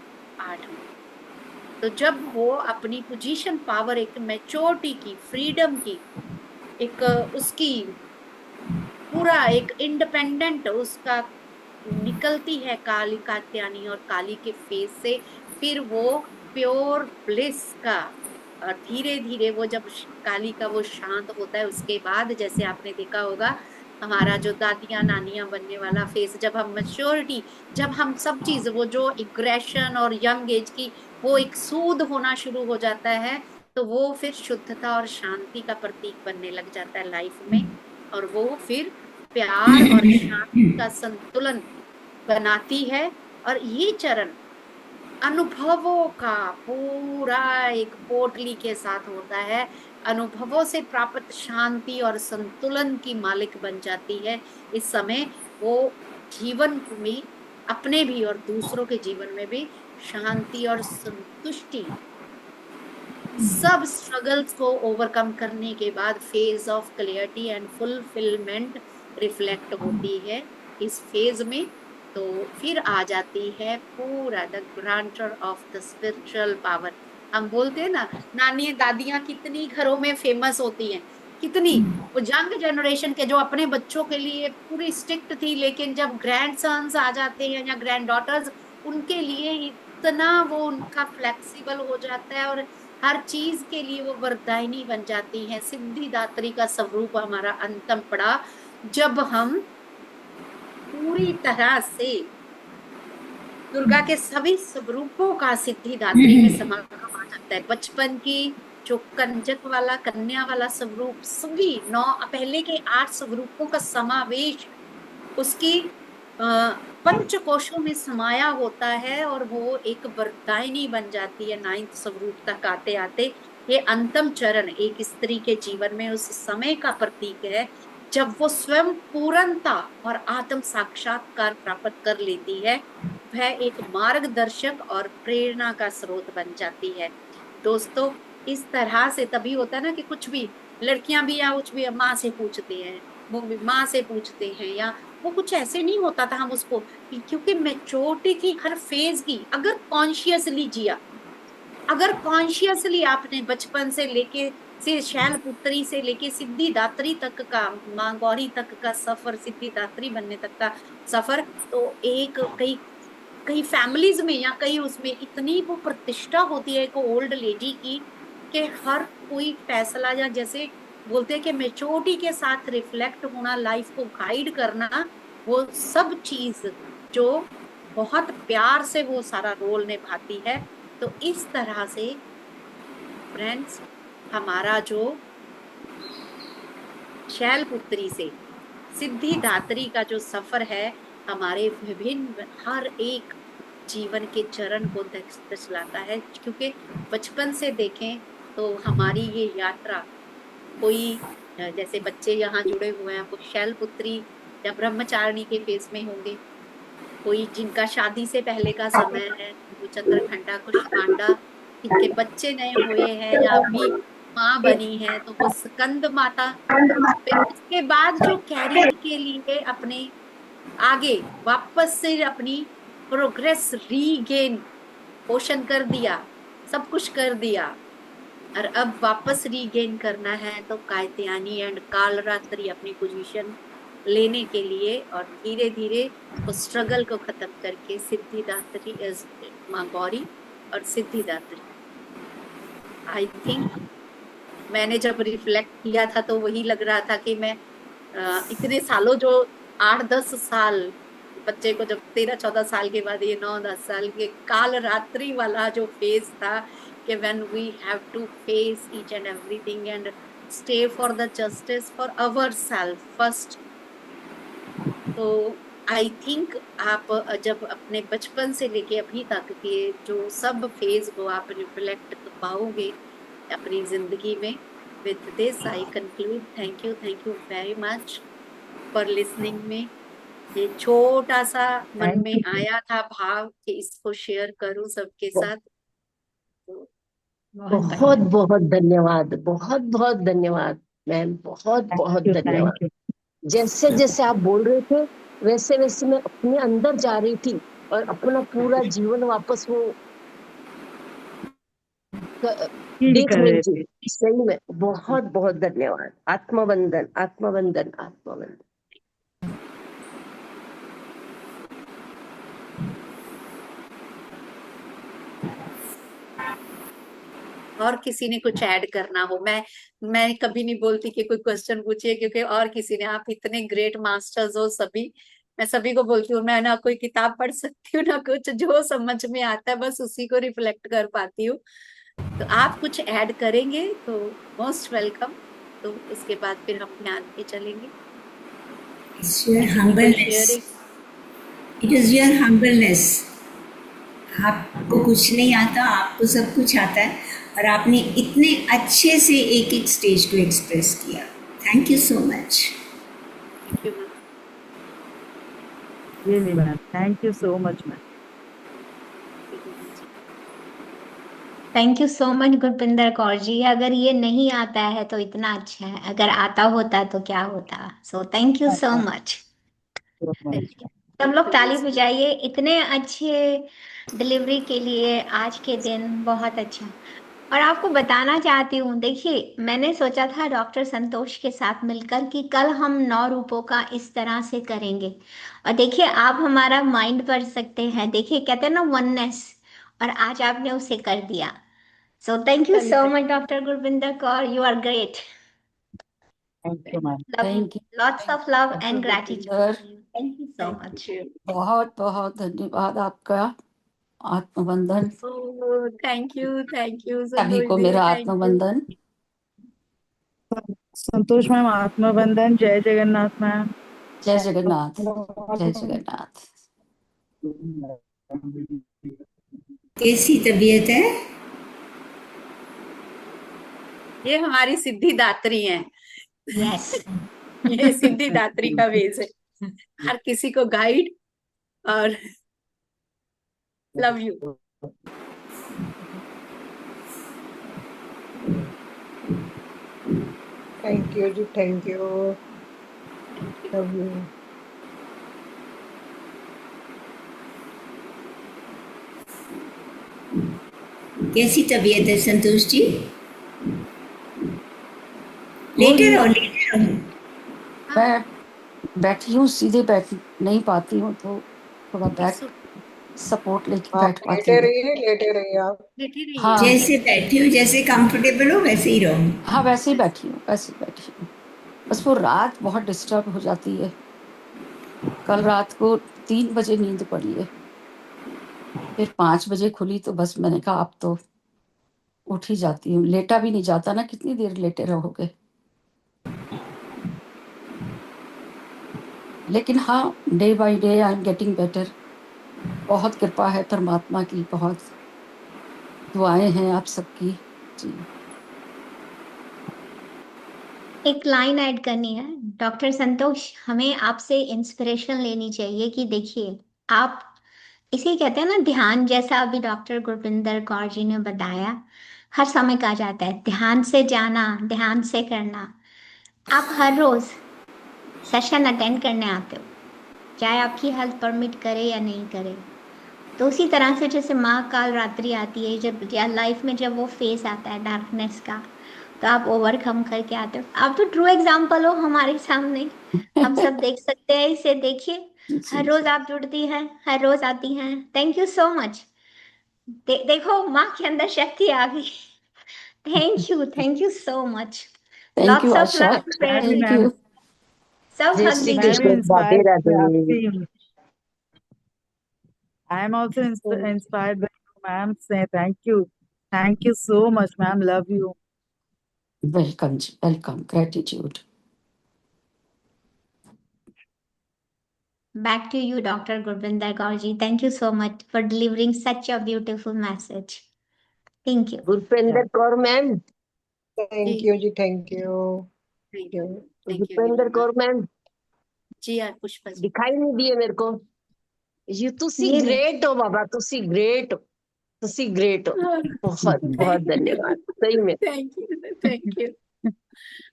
8वां। तो जब वो अपनी पोजीशन, पावर, एक मैच्योरिटी की, फ्रीडम की, एक उसकी पूरा एक इंडिपेंडेंट उसका निकलती है काली कात्यायनी और काली के फेस से, फिर वो प्योर ब्लिस का, और धीरे धीरे वो जब काली का वो शांत होता है, उसके बाद जैसे आपने देखा होगा हमारा जो दादियां नानियां बनने वाला फेस, जब हम मैच्योरिटी, जब हम सब चीज, वो जो एग्रेशन और यंग एज की वो एक सूद होना शुरू हो जाता है, तो वो फिर शुद्धता और शांति का प्रतीक बनने लग जाता है लाइफ में। और वो फिर प्यार और शांति का संतुलन बनाती है। और ये चरण अनुभवों का पूरा एक पोटली के साथ होता है, अनुभवों से प्राप्त शांति और संतुलन की मालिक बन जाती है। इस समय वो जीवन में, अपने भी और दूसरों के जीवन में भी शांति और संतुष्टि, सब स्ट्रगल्स को ओवरकम करने के बाद phase of clarity and fulfilment reflect होती है इस फेज में। तो फिर आ जाती है पूरा the granter of the spiritual power. हम बोलते हैं ना, नानी दादियां कितनी घरों में फेमस होती हैं, कितनी वो यंग जनरेशन के जो अपने बच्चों के लिए पूरी स्ट्रिक्ट थी, लेकिन जब ग्रैंड सन्स आ जाते हैं या ग्रैंड डॉटर्स, उनके लिए इतना वो उनका फ्लेक्सिबल हो जाता है और हर चीज के लिए वो वरदायिनी बन जाती है। सिद्धिदात्री का स्वरूप हमारा अंतम पड़ा जब हम पूरी तरह से दुर्गा के सभी स्वरूपों का सिद्धिदात्री में समागम आ जाता है। बचपन की जो कंजक वाला, कन्या वाला स्वरूप, सभी 9 पहले के 8 स्वरूपों का समावेश उसकी पंचकोशों में समाया होता है, और वो एक वरदायिनी बन जाती है 9th स्वरूप तक आते आते। ये अंतिम चरण एक स्त्री के जीवन में उस समय का प्रतीक है जब वो स्वयं पूर्णता और आत्म साक्षात्कार प्राप्त कर लेती है। वह एक मार्गदर्शक और प्रेरणा का स्रोत बन जाती है। दोस्तों, इस तरह से तभी होता है ना कि कुछ भी लड़कियां भी या कुछ भी माँ से पूछते हैं, वो भी माँ से पूछते हैं, या वो कुछ ऐसे नहीं होता था हम उसको, क्योंकि मैच्योरिटी थी हर फेज की। अगर कॉन्शियसली जिया, अगर कॉन्शियसली आपने बचपन से लेके से शैलपुत्री से लेके सिद्धिदात्री तक का, माँ गौरी तक का सफर, सिद्धिदात्री बनने तक का सफर, तो एक कई कई फैमिलीज में या कई उसमें इतनी वो प्रतिष्ठा होती है एक ओल्ड लेडी की, कि हर कोई फैसला, या जैसे बोलते हैं कि मेच्योरिटी के साथ रिफ्लेक्ट होना, लाइफ को गाइड करना, वो सब चीज जो बहुत प्यार से वो सारा रोल निभाती है। तो इस तरह से फ्रेंड्स, हमारा जो शैलपुत्री से सिद्धिदात्री का जो सफर है, हमारे विभिन्न हर एक जीवन के चरण को दर्शाता है। क्योंकि बचपन से देखें तो हमारी ये यात्रा, कोई जैसे बच्चे यहाँ जुड़े हुए हैं वो शैलपुत्री या ब्रह्मचारिणी के फेस में होंगे, कोई जिनका शादी से पहले का समय है वो चंद्रघंटा कुष्मांडा, जिनके बच्चे नए हुए हैं या अभी माँ बनी है तो वो स्कंद माता। फिर उसके बाद जो कैरियर के लिए अपने आगे वापस से अपनी प्रोग्रेस रीगेन, पोषण कर दिया, सब कुछ कर दिया, और अब वापस रीगेन करना है, तो कात्यायनी एंड कालरात्रि अपनी पोजीशन लेने के लिए और धीरे धीरे उस स्ट्रगल को खत्म करके सिद्धिदात्री इज माँ गौरी और सिद्धिदात्री। आई थिंक मैंने जब रिफ्लेक्ट किया था तो वही लग रहा था कि मैं इतने सालों, जो 8-10 साल बच्चे को, जब 13-14 साल के बाद ये 9-10 साल के काल रात्रि वाला जो फेज था, कि when we have to face each and everything and stay for the justice for ourselves first। तो आई थिंक आप जब अपने बचपन से लेके अभी तक के जो सब फेज को आप रिफ्लेक्ट कर पाओगे अपनी जिंदगी में। With this I conclude. Thank you very much for listening में। ये छोटा सा मन में आया था भाव कि इसको शेयर करूं सबके साथ। तो बहुत बहुत धन्यवाद, बहुत बहुत धन्यवाद मैम, बहुत बहुत धन्यवाद। जैसे जैसे आप बोल रहे थे वैसे वैसे मैं अपने अंदर जा रही थी और अपना पूरा जीवन वापस वो देख रही थी। सही में बहुत बहुत धन्यवाद। आत्मवंदन, आत्मवंदन, आत्मवंदन। और किसी ने कुछ ऐड करना हो, मैं कभी नहीं बोलती कि कोई क्वेश्चन पूछिए, क्योंकि और किसी ने, आप इतने ग्रेट मास्टर्स हो सभी, मैं सभी को बोलती हूँ, मैं ना कोई किताब पढ़ सकती हूँ ना कुछ, जो समझ में आता है बस उसी को रिफ्लेक्ट कर पाती हूँ। तो आप कुछ ऐड करेंगे तो मोस्ट वेलकम। तो उसके बाद फिर हम ध्यान पे चलेंगे। It is your humbleness. आपको कुछ नहीं आता, आपको सब कुछ आता है, और आपने इतने अच्छे से एक एक स्टेज को एक्सप्रेस किया। Thank you so much. Thank you so much ma'am. Thank you so much Gurpinder Kaur ji. अगर ये नहीं आता है तो इतना अच्छा है, अगर आता होता तो क्या होता। सो थैंक यू सो मच। सब लोग ताली बजाइए इतने अच्छे डिलीवरी के लिए। आज के दिन बहुत अच्छा। और आपको बताना चाहती हूँ, देखिए मैंने सोचा था डॉक्टर संतोष के साथ मिलकर कि कल हम 9 रूपों का इस तरह से करेंगे, और देखिए आप हमारा माइंड पढ़ सकते हैं। देखिए कहते हैं ना वननेस, और आज आपने उसे कर दिया। So thank you so much doctor Gurvinder Kaur, you are great. Thank you ma'am. Thank you. Lots of love and gratitude. Thank you so much. बहुत बहुत धन्यवाद आपका। आत्मबंधन। थैंक यू सभी को मेरा आत्मबंधन। संतोष मैम आत्मबंधन। जय जगन्नाथ मैम। जय जगन्नाथ। जय जगन्नाथ। कैसी तबीयत है? ये हमारी सिद्धिदात्री हैं। यस। ये सिद्धिदात्री का वेज है, हर किसी को गाइड। और love you. Thank you ji, thank you, love you. कैसी तबीयत है संतोष जी? लेटे रहो, लेटे रहो। मैं बैठी हूँ, सीधे बैठ नहीं पाती हूँ, तो थोड़ा बैक सपोर्ट लेके आप बैठ पाती लेटे हूँ। रहिए, लेटे रहिए आप। बैठी रहिए। हाँ जैसे बैठी हो, जैसे कंफर्टेबल हो वैसे ही रहो। हाँ, वैसे ही बैठी हूँ, वैसे ही बैठी हूँ। बस वो रात बहुत डिस्टर्ब हो जाती है। कल रात को 3 बजे नींद पड़ी है, फिर 5 बजे खुली, तो बस मैंने कहा अब तो उठ ही जाती हूँ। लेटा भी नहीं जाता ना, कितनी देर लेटे रहोगे। लेकिन हाँ, day by day I am getting better. बहुत कृपा है परमात्मा की, बहुत दुआएं हैं आप सबकी जी। एक लाइन ऐड करनी है डॉक्टर संतोष, हमें आपसे इंस्पिरेशन लेनी चाहिए कि देखिए आप, इसे कहते हैं ना ध्यान, जैसा अभी डॉक्टर गुरविंदर कौर जी ने बताया, हर समय कहा जाता है ध्यान से जाना, ध्यान से करना। आप हर रोज सेशन अटेंड करने आते हो, चाहे आपकी हेल्थ परमिट करे या नहीं करे। तो उसी तरह से जैसे माँ काल रात्रि आती है, जब या लाइफ में जब वो फेस आता है डार्कनेस का, तो आप ओवरकम करके आते हो। आप तो ट्रू एग्जाम्पल हो हमारे सामने, हम सब देख सकते हैं इसे। देखिए जी हर रोज आप जुड़ती हैं, हर रोज आती हैं। Thank you so much. देखो माँ के अंदर शक्ति आ गई। Thank you so much. Thank you lots of Asha, love मैं भी थैंक मैम, यू। सब जय हक श्री मैं भी दीजिए। कृष्ण, राधे इंस्पायर राधे। आपसे हूँ। I am also inspired by you, ma'am. Say thank you so much, ma'am. Love you. Welcome ji, welcome, gratitude. Back to you, Dr. Gurvinder Gaurji. Thank you so much for delivering such a beautiful message. Thank you. Bhupendra Kaur ma'am, thank you ji, thank you. Thank you Bhupendra Kaur ma'am ji. यार पुष्पा जी, दिखाई नहीं दिए मेरे को। You तुसी ये ले। Great हो बाबा, तुसी ग्रेट हो, तुसी ग्रेट हो। बहुत बहुत धन्यवाद, सही में। Thank you, thank you.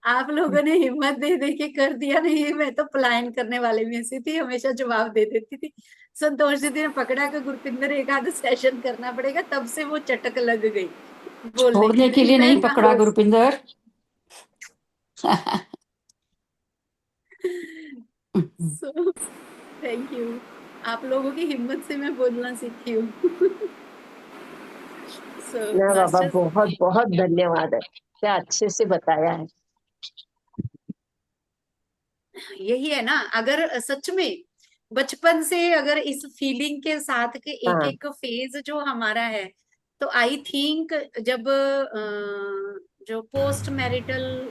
आप लोगों ने हिम्मत दे दे के कर दिया। नहीं, मैं तो पलायन करने वाले में से थी, हमेशा जवाब दे देती थी। संतोष जी ने पकड़ा कि गुरपिंदर एक आध सेशन करना पड़ेगा, तब से वो चटक लग गई बोलने की। छोड़ने के लिए नहीं पकड़ा गुरपिंदर। सो थैंक यू, आप लोगों की हिम्मत से मैं बोलना सीखी हूँ। ना बाबा, मास्टर्स, बहुत बहुत धन्यवाद है, क्या अच्छे से बताया है। यही है ना, अगर सच में बचपन से अगर इस फीलिंग के साथ के एक हाँ एक फेज जो हमारा है, तो आई थिंक जब जो पोस्ट मैरिटल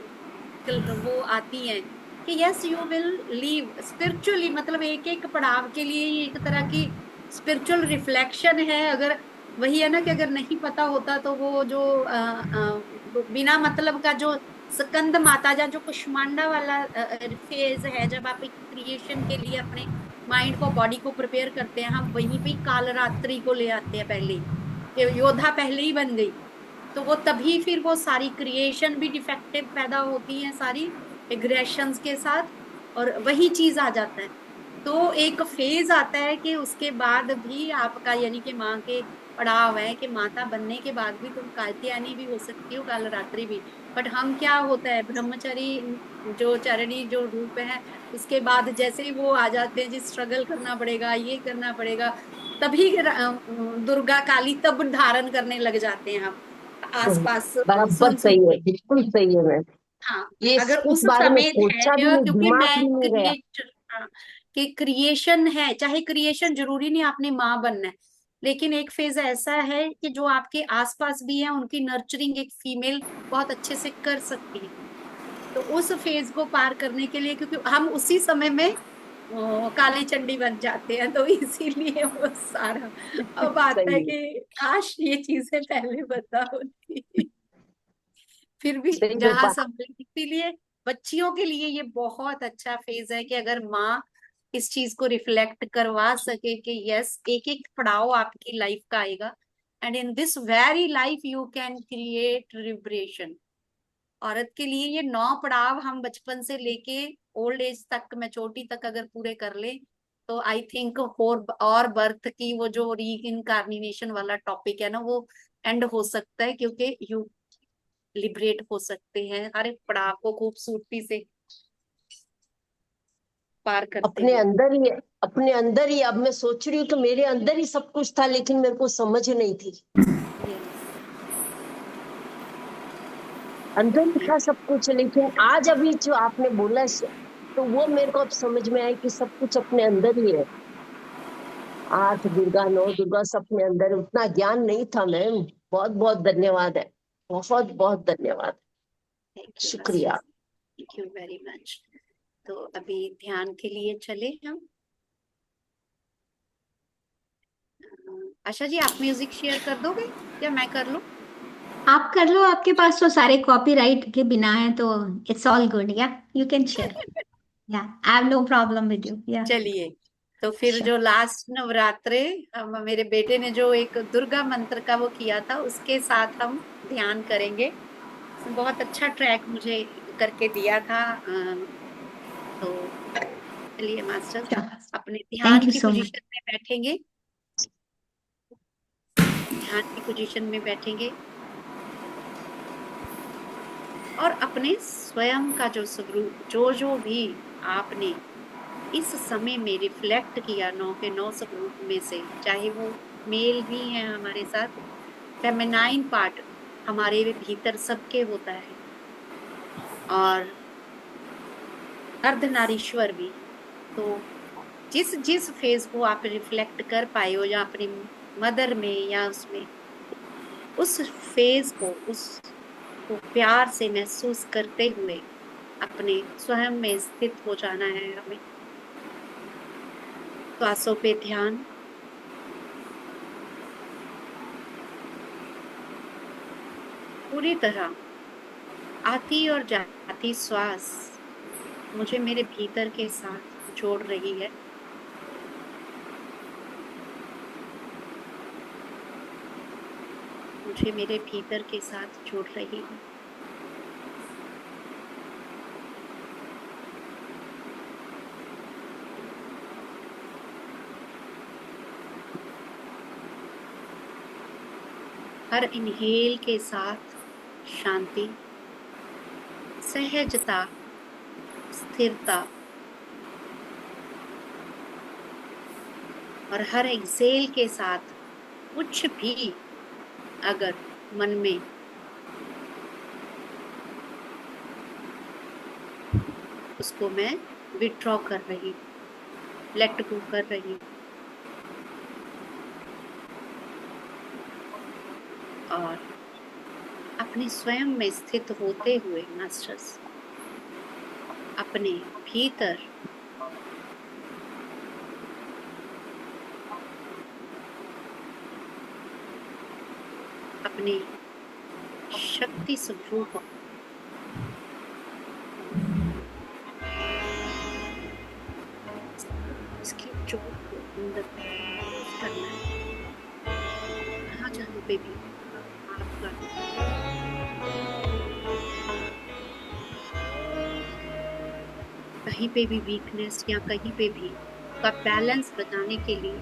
वो आती है कि yes you will leave spiritually, मतलब एक एक पड़ाव के लिए ये एक तरह की स्पिरिचुअल रिफ्लेक्शन है। अगर वही है ना कि अगर नहीं पता होता तो वो जो बिना मतलब का जो स्कंद माता जा जो कुष्मांडा वाला फेज है, जब आप एक क्रिएशन के लिए अपने माइंड को बॉडी को प्रिपेयर करते हैं, हम वहीं पे कालरात्रि को ले आते हैं पहले ही, योद्धा पहले ही बन गई। तो वो तभी फिर वो सारी क्रिएशन भी डिफेक्टिव पैदा होती है सारी एग्रेशंस के साथ, और वही चीज आ जाता है। तो एक फेज आता है कि उसके बाद भी आपका, यानी कि माँ के पड़ाव है कि माता बनने के बाद भी तुम कात्यायनी भी हो सकती हो, कालरात्रि भी। बट हम क्या होता है, ब्रह्मचारी जो चरणी जो रूप है, उसके बाद जैसे ही वो आ जाते हैं जी स्ट्रगल करना पड़ेगा, ये करना पड़ेगा, तभी दुर्गा काली तब धारण करने लग जाते हैं हम आसपास बराबर सुन सुन सही है, के। बिल्कुल सही है मैम। हाँ, ये अगर इस उस बारे में समय सोचा भी धैर्य, नहीं, क्योंकि दिमाग मैं भी नहीं गया। क्रिएशन, हाँ, कि क्रिएशन है, चाहे क्रिएशन जरूरी नहीं आपने माँ बनना है, लेकिन एक फेज ऐसा है कि जो आपके आसपास भी है उनकी नर्चरिंग एक फीमेल बहुत अच्छे से कर सकती है। तो उस फेज को पार करने के लिए, क्योंकि हम उसी समय में काली चंडी बन जाते हैं, तो इसीलिए वो सारा अब आता है सही है। कि काश ये चीजें पहले पता होती। फिर भी देखो जहां संभले, इसीलिए बच्चियों के लिए ये बहुत अच्छा फेज है कि अगर माँ इस चीज को रिफ्लेक्ट करवा सके कि यस, एक एक पड़ाव आपकी लाइफ का आएगा, and in this very life you can create liberation. औरत के लिए ये 9 पड़ाव हम बचपन से लेके ओल्ड एज तक, मैच्योरिटी तक अगर पूरे कर ले, तो आई थिंक और बर्थ की वो जो रीइंकार्नेशन वाला टॉपिक है ना, वो एंड हो सकता है, क्योंकि यू लिबरेट हो सकते हैं हर एक पड़ाव को खूबसूरती से पार करते अपने हुए। अंदर ही, अपने अंदर ही। अब मैं सोच रही हूँ कि मेरे अंदर ही सब कुछ था, लेकिन मेरे को समझ नहीं थी। Yes. अंदर ही था सब कुछ, लेकिन आज अभी जो आपने बोला तो वो मेरे को अब समझ में आया कि सब कुछ अपने अंदर ही है। 8 दुर्गा 9 दुर्गा सब अपने अंदर है। उतना ज्ञान नहीं था मैम। बहुत बहुत धन्यवाद है, बहुत बहुत धन्यवाद, शुक्रिया। Thank you very much. तो अभी ध्यान के लिए चले हम। आशा जी, आप म्यूजिक शेयर कर दोगे या मैं कर लूं? आप कर लो, आपके पास तो सारे कॉपीराइट के बिना है, तो it's all good. Yeah you can share. Yeah I have no problem with you. Yeah चलिए, तो फिर जो लास्ट नवरात्रे मेरे बेटे ने जो एक दुर्गा मंत्र का वो किया था, उसके साथ हम ध्यान करेंगे। बहुत अच्छा ट्रैक मुझे करके दिया था। तो चलिए मास्टर, अपने ध्यान थैंक यू की सो मच। पोजीशन में बैठेंगे, ध्यान की पोजीशन में बैठेंगे और अपने स्वयं का जो स्वरूप, जो भी आपने इस समय में रिफ्लेक्ट किया 9 के 9 स्वरूप में से, चाहे वो मेल भी है हमारे साथ, फेमिनाइन पार्ट हमारे भीतर सबके होता है, और अर्धनारीश्वर भी। तो जिस जिस फेज को आप रिफ्लेक्ट कर पाए हो, या अपनी मदर में या उसमें, उस फेज को, उसको प्यार से महसूस करते हुए अपने स्वयं में स्थित हो जाना है हमें। श्वासों पे ध्यान, पूरी तरह आती और जाती श्वास मुझे मेरे भीतर के साथ जोड़ रही है। मुझे मेरे भीतर के साथ जोड़ रही है। हर इनहेल के साथ शांति, सहजता, स्थिरता, और हर एक्सेल के साथ कुछ भी अगर मन में उसको मैं विड्रॉ कर रही हूँ, लेट गो कर रही हूँ, और अपने स्वयं में स्थित होते हुए मास्टर्स अपने भीतर अपने शक्ति स्वरूप इसकी जोत को अंदर करना है। कहाँ जहाँ पे भी आपका कहीं पे भी वीकनेस या कहीं पे भी का बैलेंस बनाने के लिए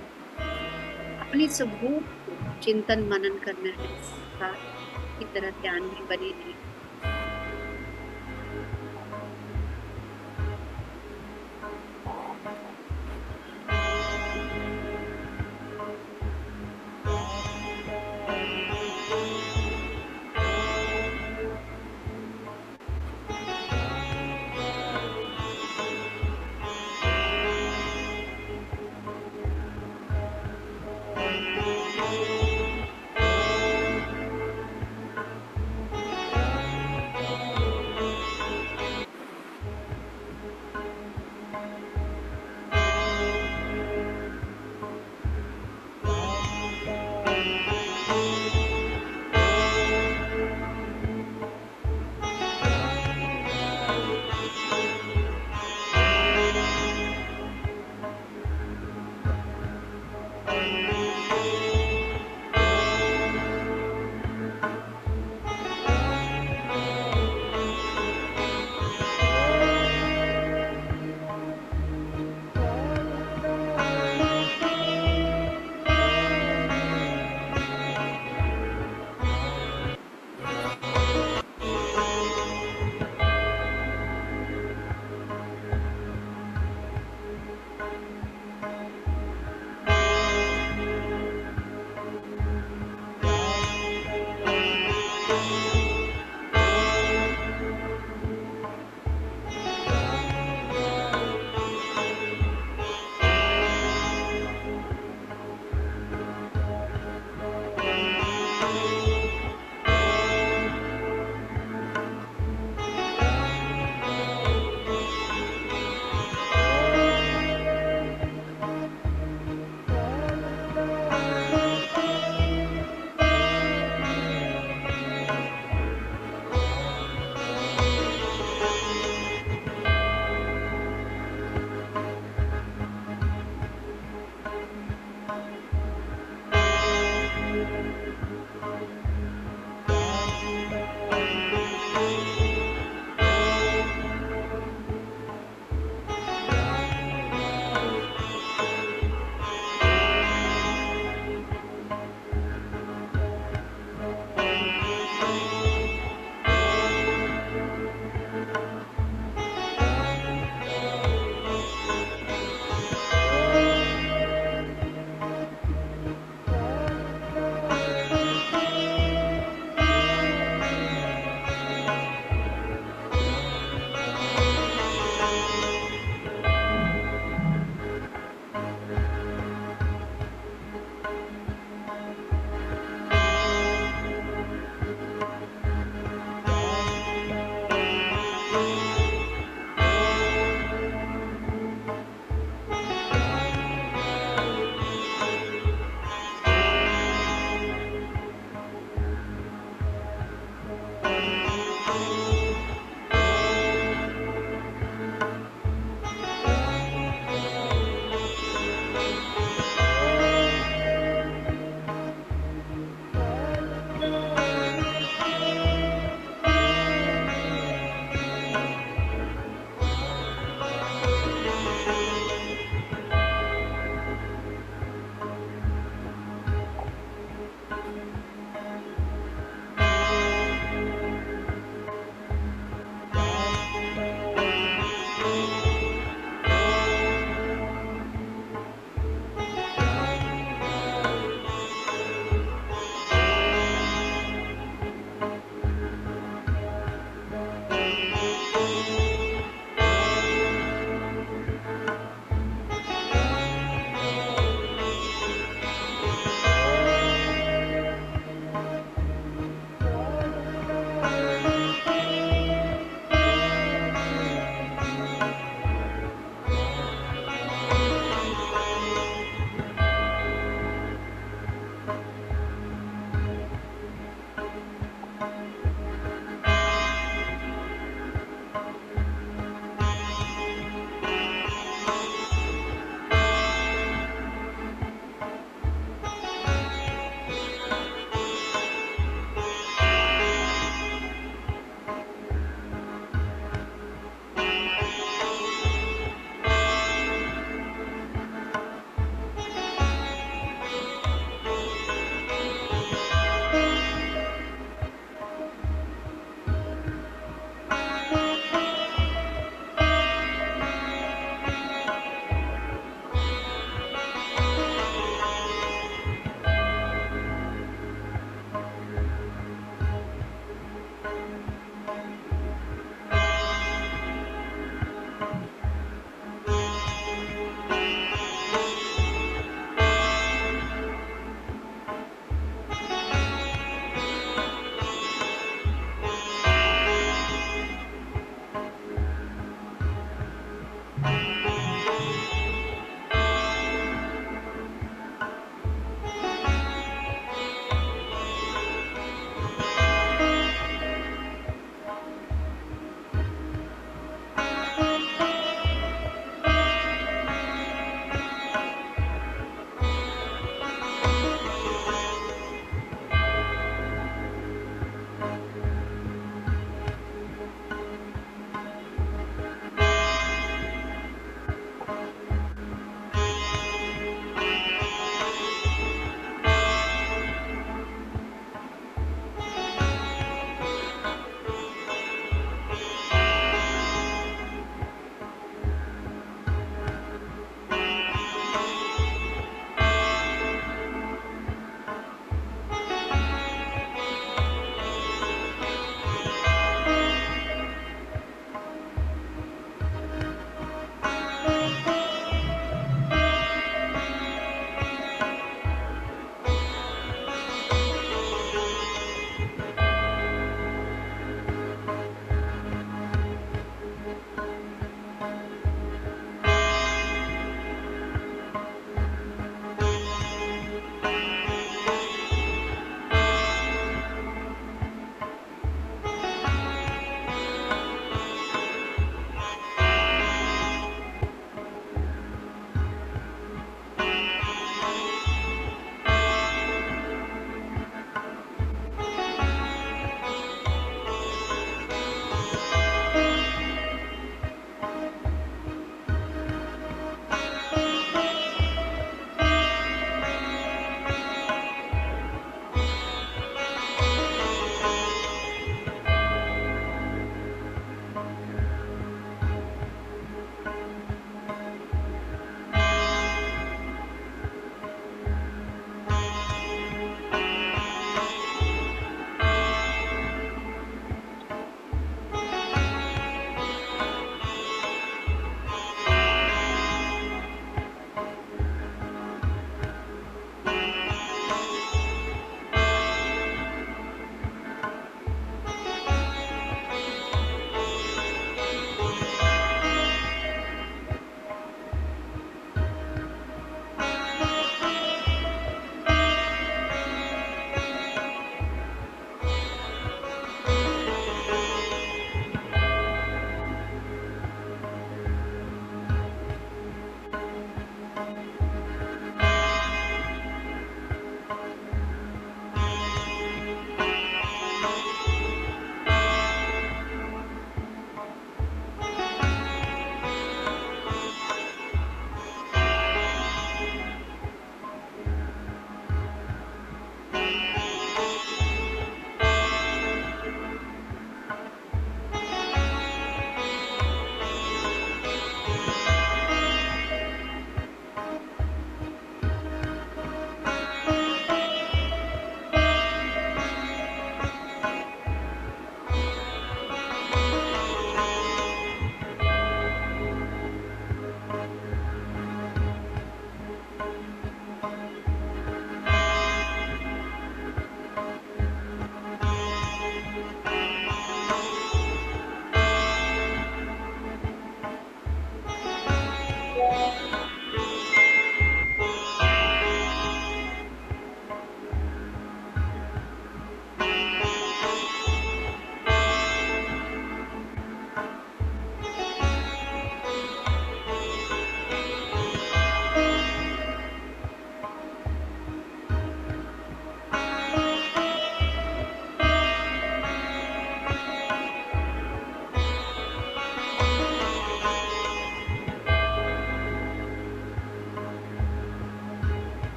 अपने स्वरूप को चिंतन मनन करना है, साथ की तरह ध्यान में बने रहिए।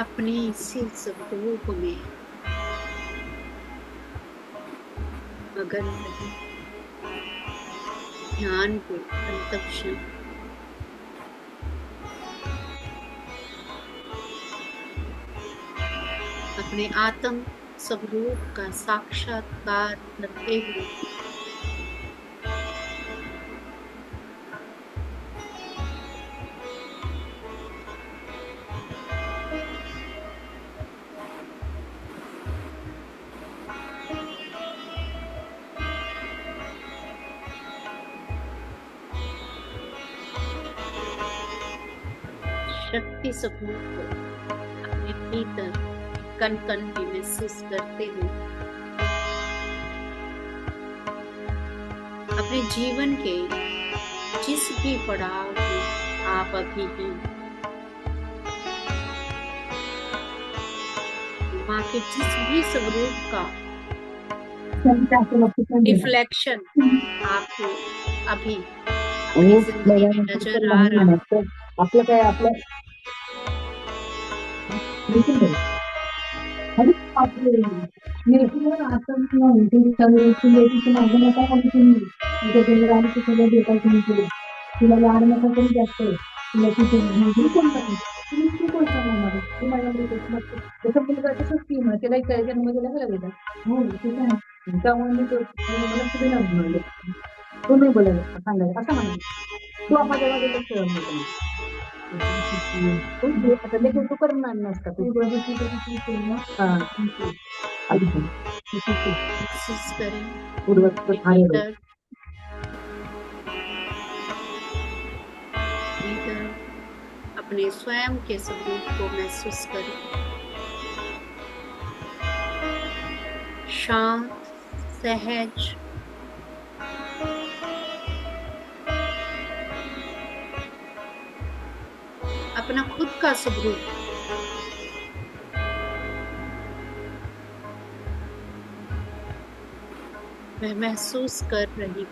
अपने इसी स्वरूप में मगन रहे, ध्यान को अंतक्षण अपने आत्म स्वरूप का साक्षात्कार करते हुए शक्ति स्वरूप को अपने भीतर कण कण में महसूस करते हुए अपने जीवन के जिस भी पड़ाव में आप अभी हैं, माँ के जिस भी स्वरूप का रिफ्लेक्शन आपको अभी अपनी जिंदगी में नजर आ रहा है, आपलं काय आपलं महसूस करें भीतर अपने स्वयं के स्वरूप को महसूस करें, शांत, सहज, अपना खुद का स्वरूप मैं महसूस कर रही हूँ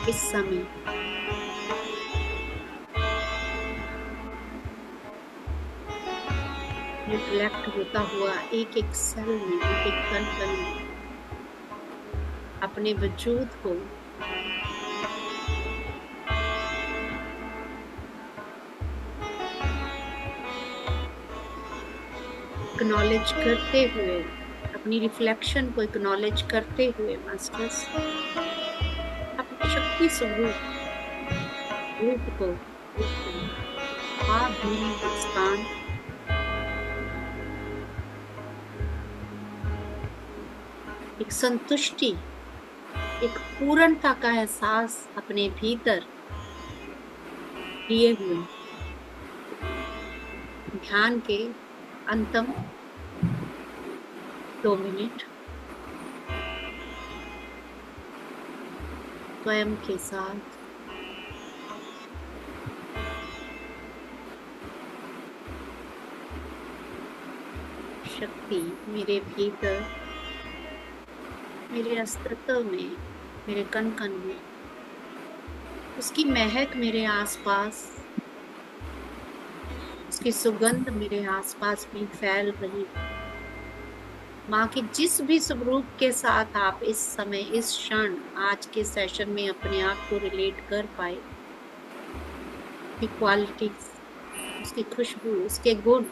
इस समय। रिफ्लेक्ट होता हुआ एक एक सेल में, एक एक कण कण में अपने वजूद को एक्नॉलेज करते हुए, अपनी रिफ्लेक्शन को एक्नॉलेज करते हुए मास्टर्स अपनी शक्ति स्वरूप रूप को आप भी मुस्कान एक संतुष्टि, एक पूर्णता का एहसास अपने भीतर लिए हुए ध्यान के अंतिम 2 मिनट स्वयं के साथ शक्ति मेरे भीतर, मेरे अस्तित्व में, मेरे कण कण में, उसकी महक मेरे आसपास, उसकी सुगंध मेरे आसपास भी फैल रही। माँ के जिस भी स्वरूप के साथ आप इस समय, इस क्षण, आज के सेशन में अपने आप को रिलेट कर पाए, उसकी क्वालिटीज, उसकी खुशबू, उसके गुण,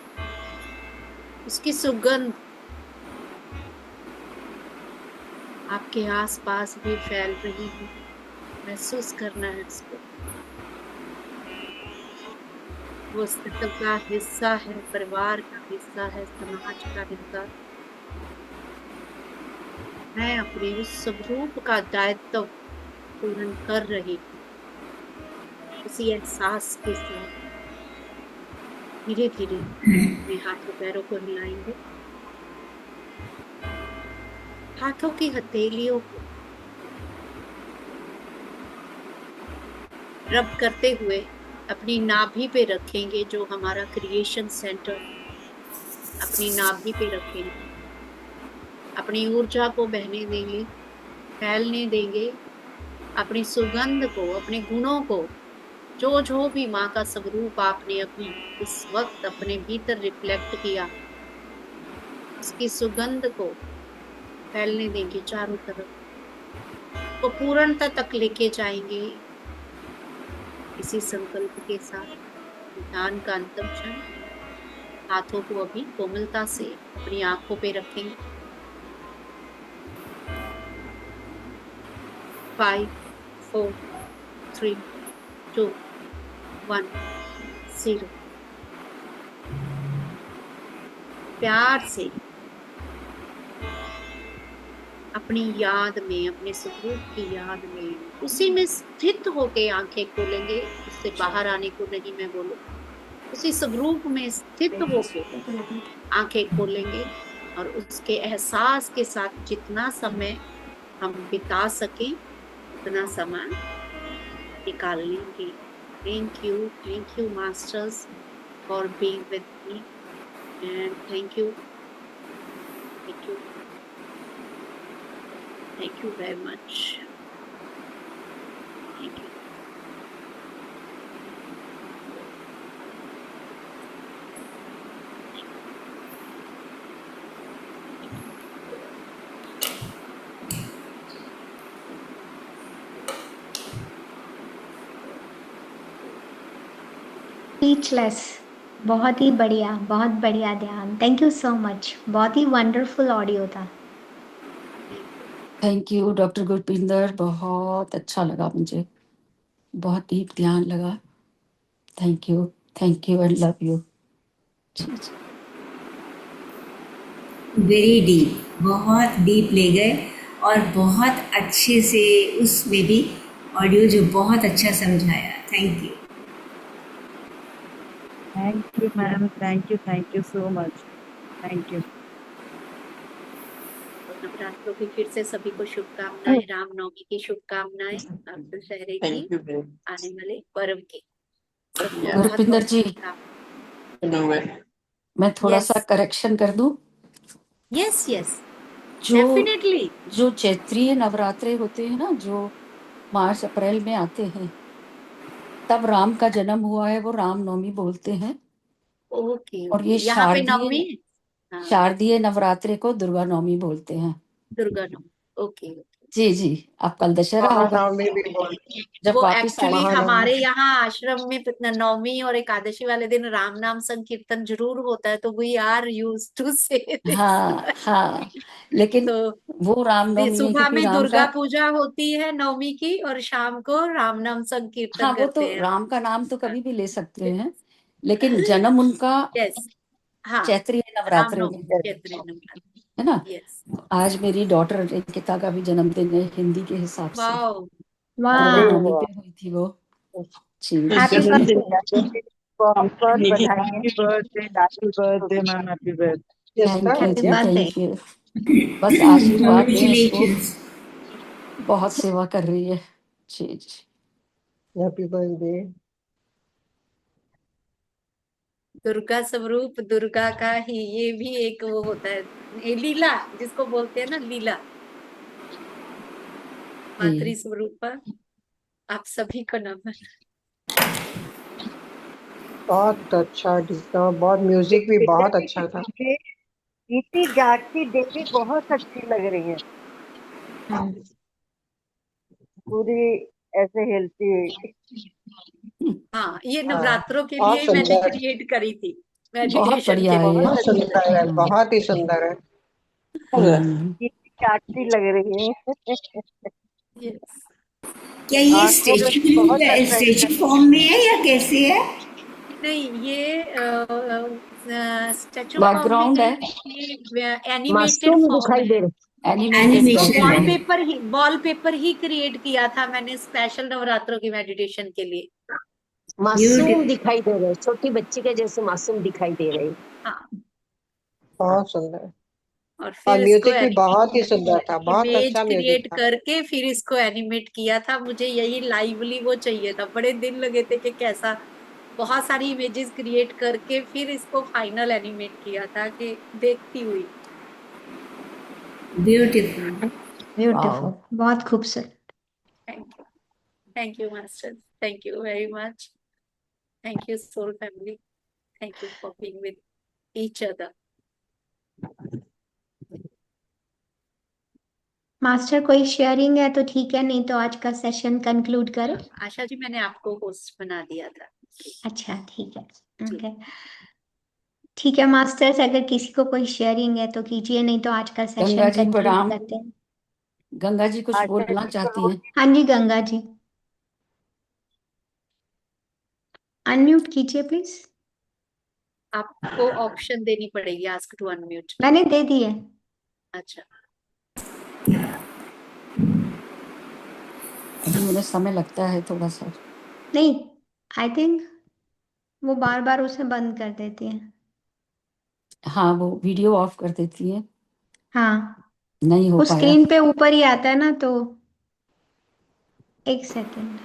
उसकी सुगंध आपके आसपास भी फैल रही है। महसूस करना है इसको। वो अस्तित्व का हिस्सा है, परिवार का हिस्सा है, समाज का हिस्सा। मैं अपने उस स्वरूप का दायित्व पूर्ण कर रही हूँ। इसी एहसास के साथ धीरे धीरे अपने हाथों पैरों को हिलाएंगे। हाथों की हथेलियों को रब करते हुए अपनी नाभि पे रखेंगे, जो हमारा क्रिएशन सेंटर, अपनी नाभि पे रखेंगे। अपनी ऊर्जा को बहने देंगे, फैलने देंगे। अपनी सुगंध को, अपने गुणों को, जो भी माँ का स्वरूप आपने अभी इस वक्त अपने भीतर रिफ्लेक्ट किया, उसकी सुगंध को फैलने देंगे चारों तरफ, तो पूर्णता तक लेके जाएंगे। इसी संकल्प के साथ ध्यान का अंतिम क्षण, हाथों को अभी कोमलता से अपनी आंखों पे रखेंगे। 5, 4, 3, 2, 1, 0। प्यार से अपनी याद में, अपने स्वरूप की याद में, उसी में स्थित होके आंखें खोलेंगे। उससे बाहर आने को नहीं मैं बोलूं, उसी स्वरूप में स्थित होके आंखें खोलेंगे और उसके एहसास के साथ जितना समय हम बिता सकें उतना समय निकाल लेंगे। Thank you masters for being with me and thank you very much. Thank you. Speechless. बहुत ही बढ़िया, बहुत बढ़िया ध्यान। थैंक यू सो मच, बहुत ही वंडरफुल ऑडियो था। थैंक यू डॉक्टर गुरपिंदर, बहुत अच्छा लगा मुझे, बहुत डीप ध्यान लगा। Thank you and love you. Very deep, बहुत डीप ले गए और बहुत अच्छे से उसमें भी ऑडियो जो बहुत अच्छा समझाया। Thank you. Thank you ma'am, thank you so much, thank you. नवरात्रों की फिर से सभी को शुभकामनाएं, रामनवमी की शुभकामनाएं और दशहरे की आने वाले पर्व की सबको बहुत गुरपिंदर बहुत जी, शुभकामनाएं। मैं थोड़ा Yes. सा करेक्शन कर दूं। यस यस जो डेफिनेटली। जो चैत्रीय नवरात्रे होते हैं ना, जो मार्च अप्रैल में आते हैं, तब राम का जन्म हुआ है, वो रामनवमी बोलते हैं। ओके और ये यहाँ पे नवमी है? हाँ, शारदीय नवरात्रे को दुर्गा नवमी बोलते हैं। दुर्गा नवमी। ओके। जी जी, अब कल दशहरा होगा महानवमी भी बोलते जब वो वापिस एक्चुअली आएंगे। हमारे यहाँ आश्रम में नवमी और एकादशी वाले दिन राम नाम संकीर्तन जरूर होता है, तो वी आर यूज टू से हाँ, लेकिन तो वो रामनवमी है सुबह क्योंकि में राम दुर्गा का, पूजा होती है नवमी की और शाम को राम नाम संकीर्तन हाँ, वो तो करते हैं। राम का नाम तो कभी भी ले सकते हैं, लेकिन जन्म उनका यस, हाँ, चैत्रीय नवरात्रे में रामनवमी चैत्र नवरात्र। है ना। यस, आज मेरी डॉटर रिंकिता का भी जन्मदिन है हिंदी के हिसाब से, वाओ, दुर्गा वाह, नवमी पे हुई थी वो। जी happy birthday. Happy birthday ma'am, happy birthday. Thank you Happy जी, थैंक यू। बस आशीर्वाद दें इसको, Congratulations. बहुत सेवा कर रही है। जी जी, हैप्पी बर्थडे। दुर्गा स्वरूप दुर्गा का ही ये भी एक वो होता है, ये लीला जिसको बोलते हैं ना, लीला मातृ स्वरूप। आप सभी को नमन। बहुत अच्छा था, बहुत म्यूजिक भी बहुत अच्छा था। इतनी जागती देवी बहुत अच्छी लग रही है, पूरी ऐसे हिलती हुई। हाँ, ये हाँ, नवरात्रों के बहुत लिए ही मैंने सुंदर, क्रिएट करी थी, बहुत मेडिटेशन बढ़िया के है लिए। ये। बहुत सुंदर है, बहुत ही सुंदर है। इतनी जागती लग रही है। Yes. क्या ये आंखों में बहुत स्टेचू फॉर्म में है या कैसे है? नहीं, ये स्टैचू फॉर्म में बैकग्राउंड है, नहीं, ये एनिमेटेड मासूम फॉर्म दिखाई है। दे रहे। एनिमेटेड एनिमेशन है। बैकग्राउंड। वॉलपेपर ही क्रिएट किया था मैंने स्पेशल नवरात्रों की मेडिटेशन के लिए। मासूम ब्यूटीफुल। दिखाई दे रहे, छोटी बच्ची के जैसे मासूम दिखाई दे रहे। हाँ, बहुत सुंदर, और और फिर इसको म्यूजिक भी बहुत ही सुंदर था, बहुत इमेज अच्छा म्यूजिक क्रिएट था। करके फिर इसको एनिमेट किया था। मुझे यही लाइवली वो चाहिए था, बड़े दिन लगे थे कि कैसा, बहुत सारी इमेजेस क्रिएट करके फिर इसको फाइनल एनिमेट किया था कि देखती हुई। ब्यूटीफुल। ब्यूटीफुल, बहुत खूबसूरत। Thank you master, thank you very much, thank you soul family, thank you for being with each other. Master कोई शेयरिंग है तो ठीक है, नहीं तो आज का सेशन कंक्लूड करें। आशा जी, मैंने आपको होस्ट बना दिया था। अच्छा, ठीक है, ओके, ठीक है मास्टर्स, अगर किसी को कोई शेयरिंग है तो कीजिए, नहीं तो आज का गंगा सेशन जी कंक्लूड प्रणाम। करते हैं। गंगा जी कुछ आशा बोलना जी चाहती को हैं? हाँ जी, गंगा जी अनम्यूट कीजिए प्लीज। आपको ऑप्शन देनी पड़ेगी आस्क टू अनम्यूट। मैंने दे दी है। अच्छा, अभी उन्हें समय लगता है थोड़ा सा। नहीं, आई थिंक वो बार बार उसे बंद कर देती है। हाँ, वो वीडियो ऑफ कर देती है, हाँ, नहीं हो वो पाया। स्क्रीन पे ऊपर ही आता है ना, तो एक सेकेंड।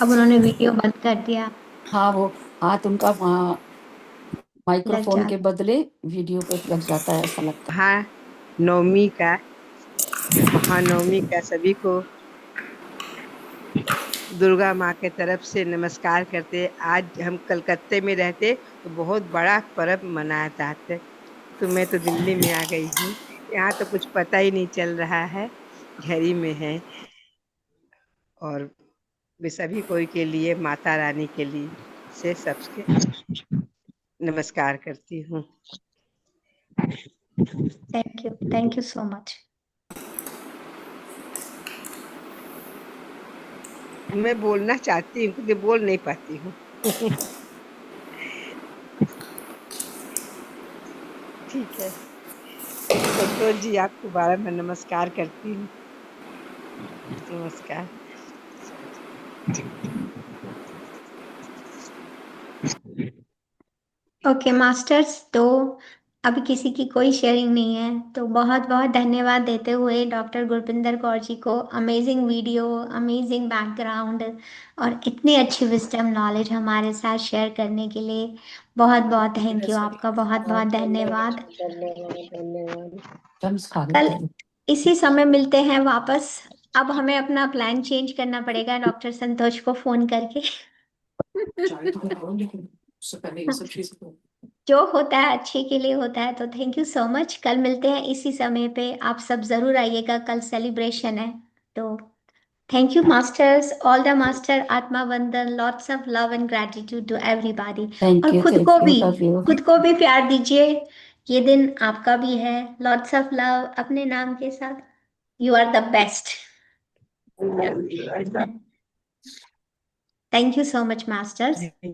अब उन्होंने वीडियो बंद कर दिया। हाँ, वो हाथ उनका वहाँ लग माइक्रोफोन के जाता। बदले वीडियो पे लग जाता है, ऐसा लगता है। हाँ, नवमी का महानवमी का सभी को दुर्गा माँ के तरफ से नमस्कार करते। आज हम कलकत्ते में रहते तो बहुत बड़ा पर्व मनाया जाते, तो मैं तो दिल्ली में आ गई हूँ। यहाँ तो कुछ पता ही नहीं चल रहा है, घर ही में है। और मैं सभी कोई के लिए, माता रानी के लिए से सबके नमस्कार करती हूँ। Thank you so much. मैं बोलना चाहती हूँ क्योंकि बोल नहीं पाती हूँ। ठीक है संतोष जी, आपको बार मैं नमस्कार करती हूँ। नमस्कार। ओके मास्टर्स, तो अभी किसी की कोई शेयरिंग नहीं है, तो बहुत बहुत धन्यवाद देते हुए डॉक्टर गुरपिंदर कौर जी को, अमेजिंग वीडियो, अमेजिंग बैकग्राउंड और इतनी अच्छी विजडम नॉलेज हमारे साथ शेयर करने के लिए बहुत बहुत थैंक यू आपका, बहुत बहुत धन्यवाद। धन्यवाद। टम्स खा कल लेते हैं। इसी समय मिलते हैं वापस। अब हमें अपना प्लान चेंज करना पड़ेगा डॉक्टर संतोष को फोन करके। चाय तो बनाओ, लेकिन उससे पहले ये सब चीजें तो। जो होता है अच्छे के लिए होता है, तो थैंक यू सो मच। कल मिलते हैं इसी समय पे, आप सब जरूर आइएगा, कल सेलिब्रेशन है। तो thank you masters, all the master, आत्मा वंदन, lots of love and gratitude to everybody. Thank और यू, खुद थैंक को यू, भी, लव यू। खुद को भी प्यार दीजिए, ये दिन आपका भी है। लॉट्स ऑफ लव अपने नाम के साथ। You are the best. Thank you so much masters. Okay.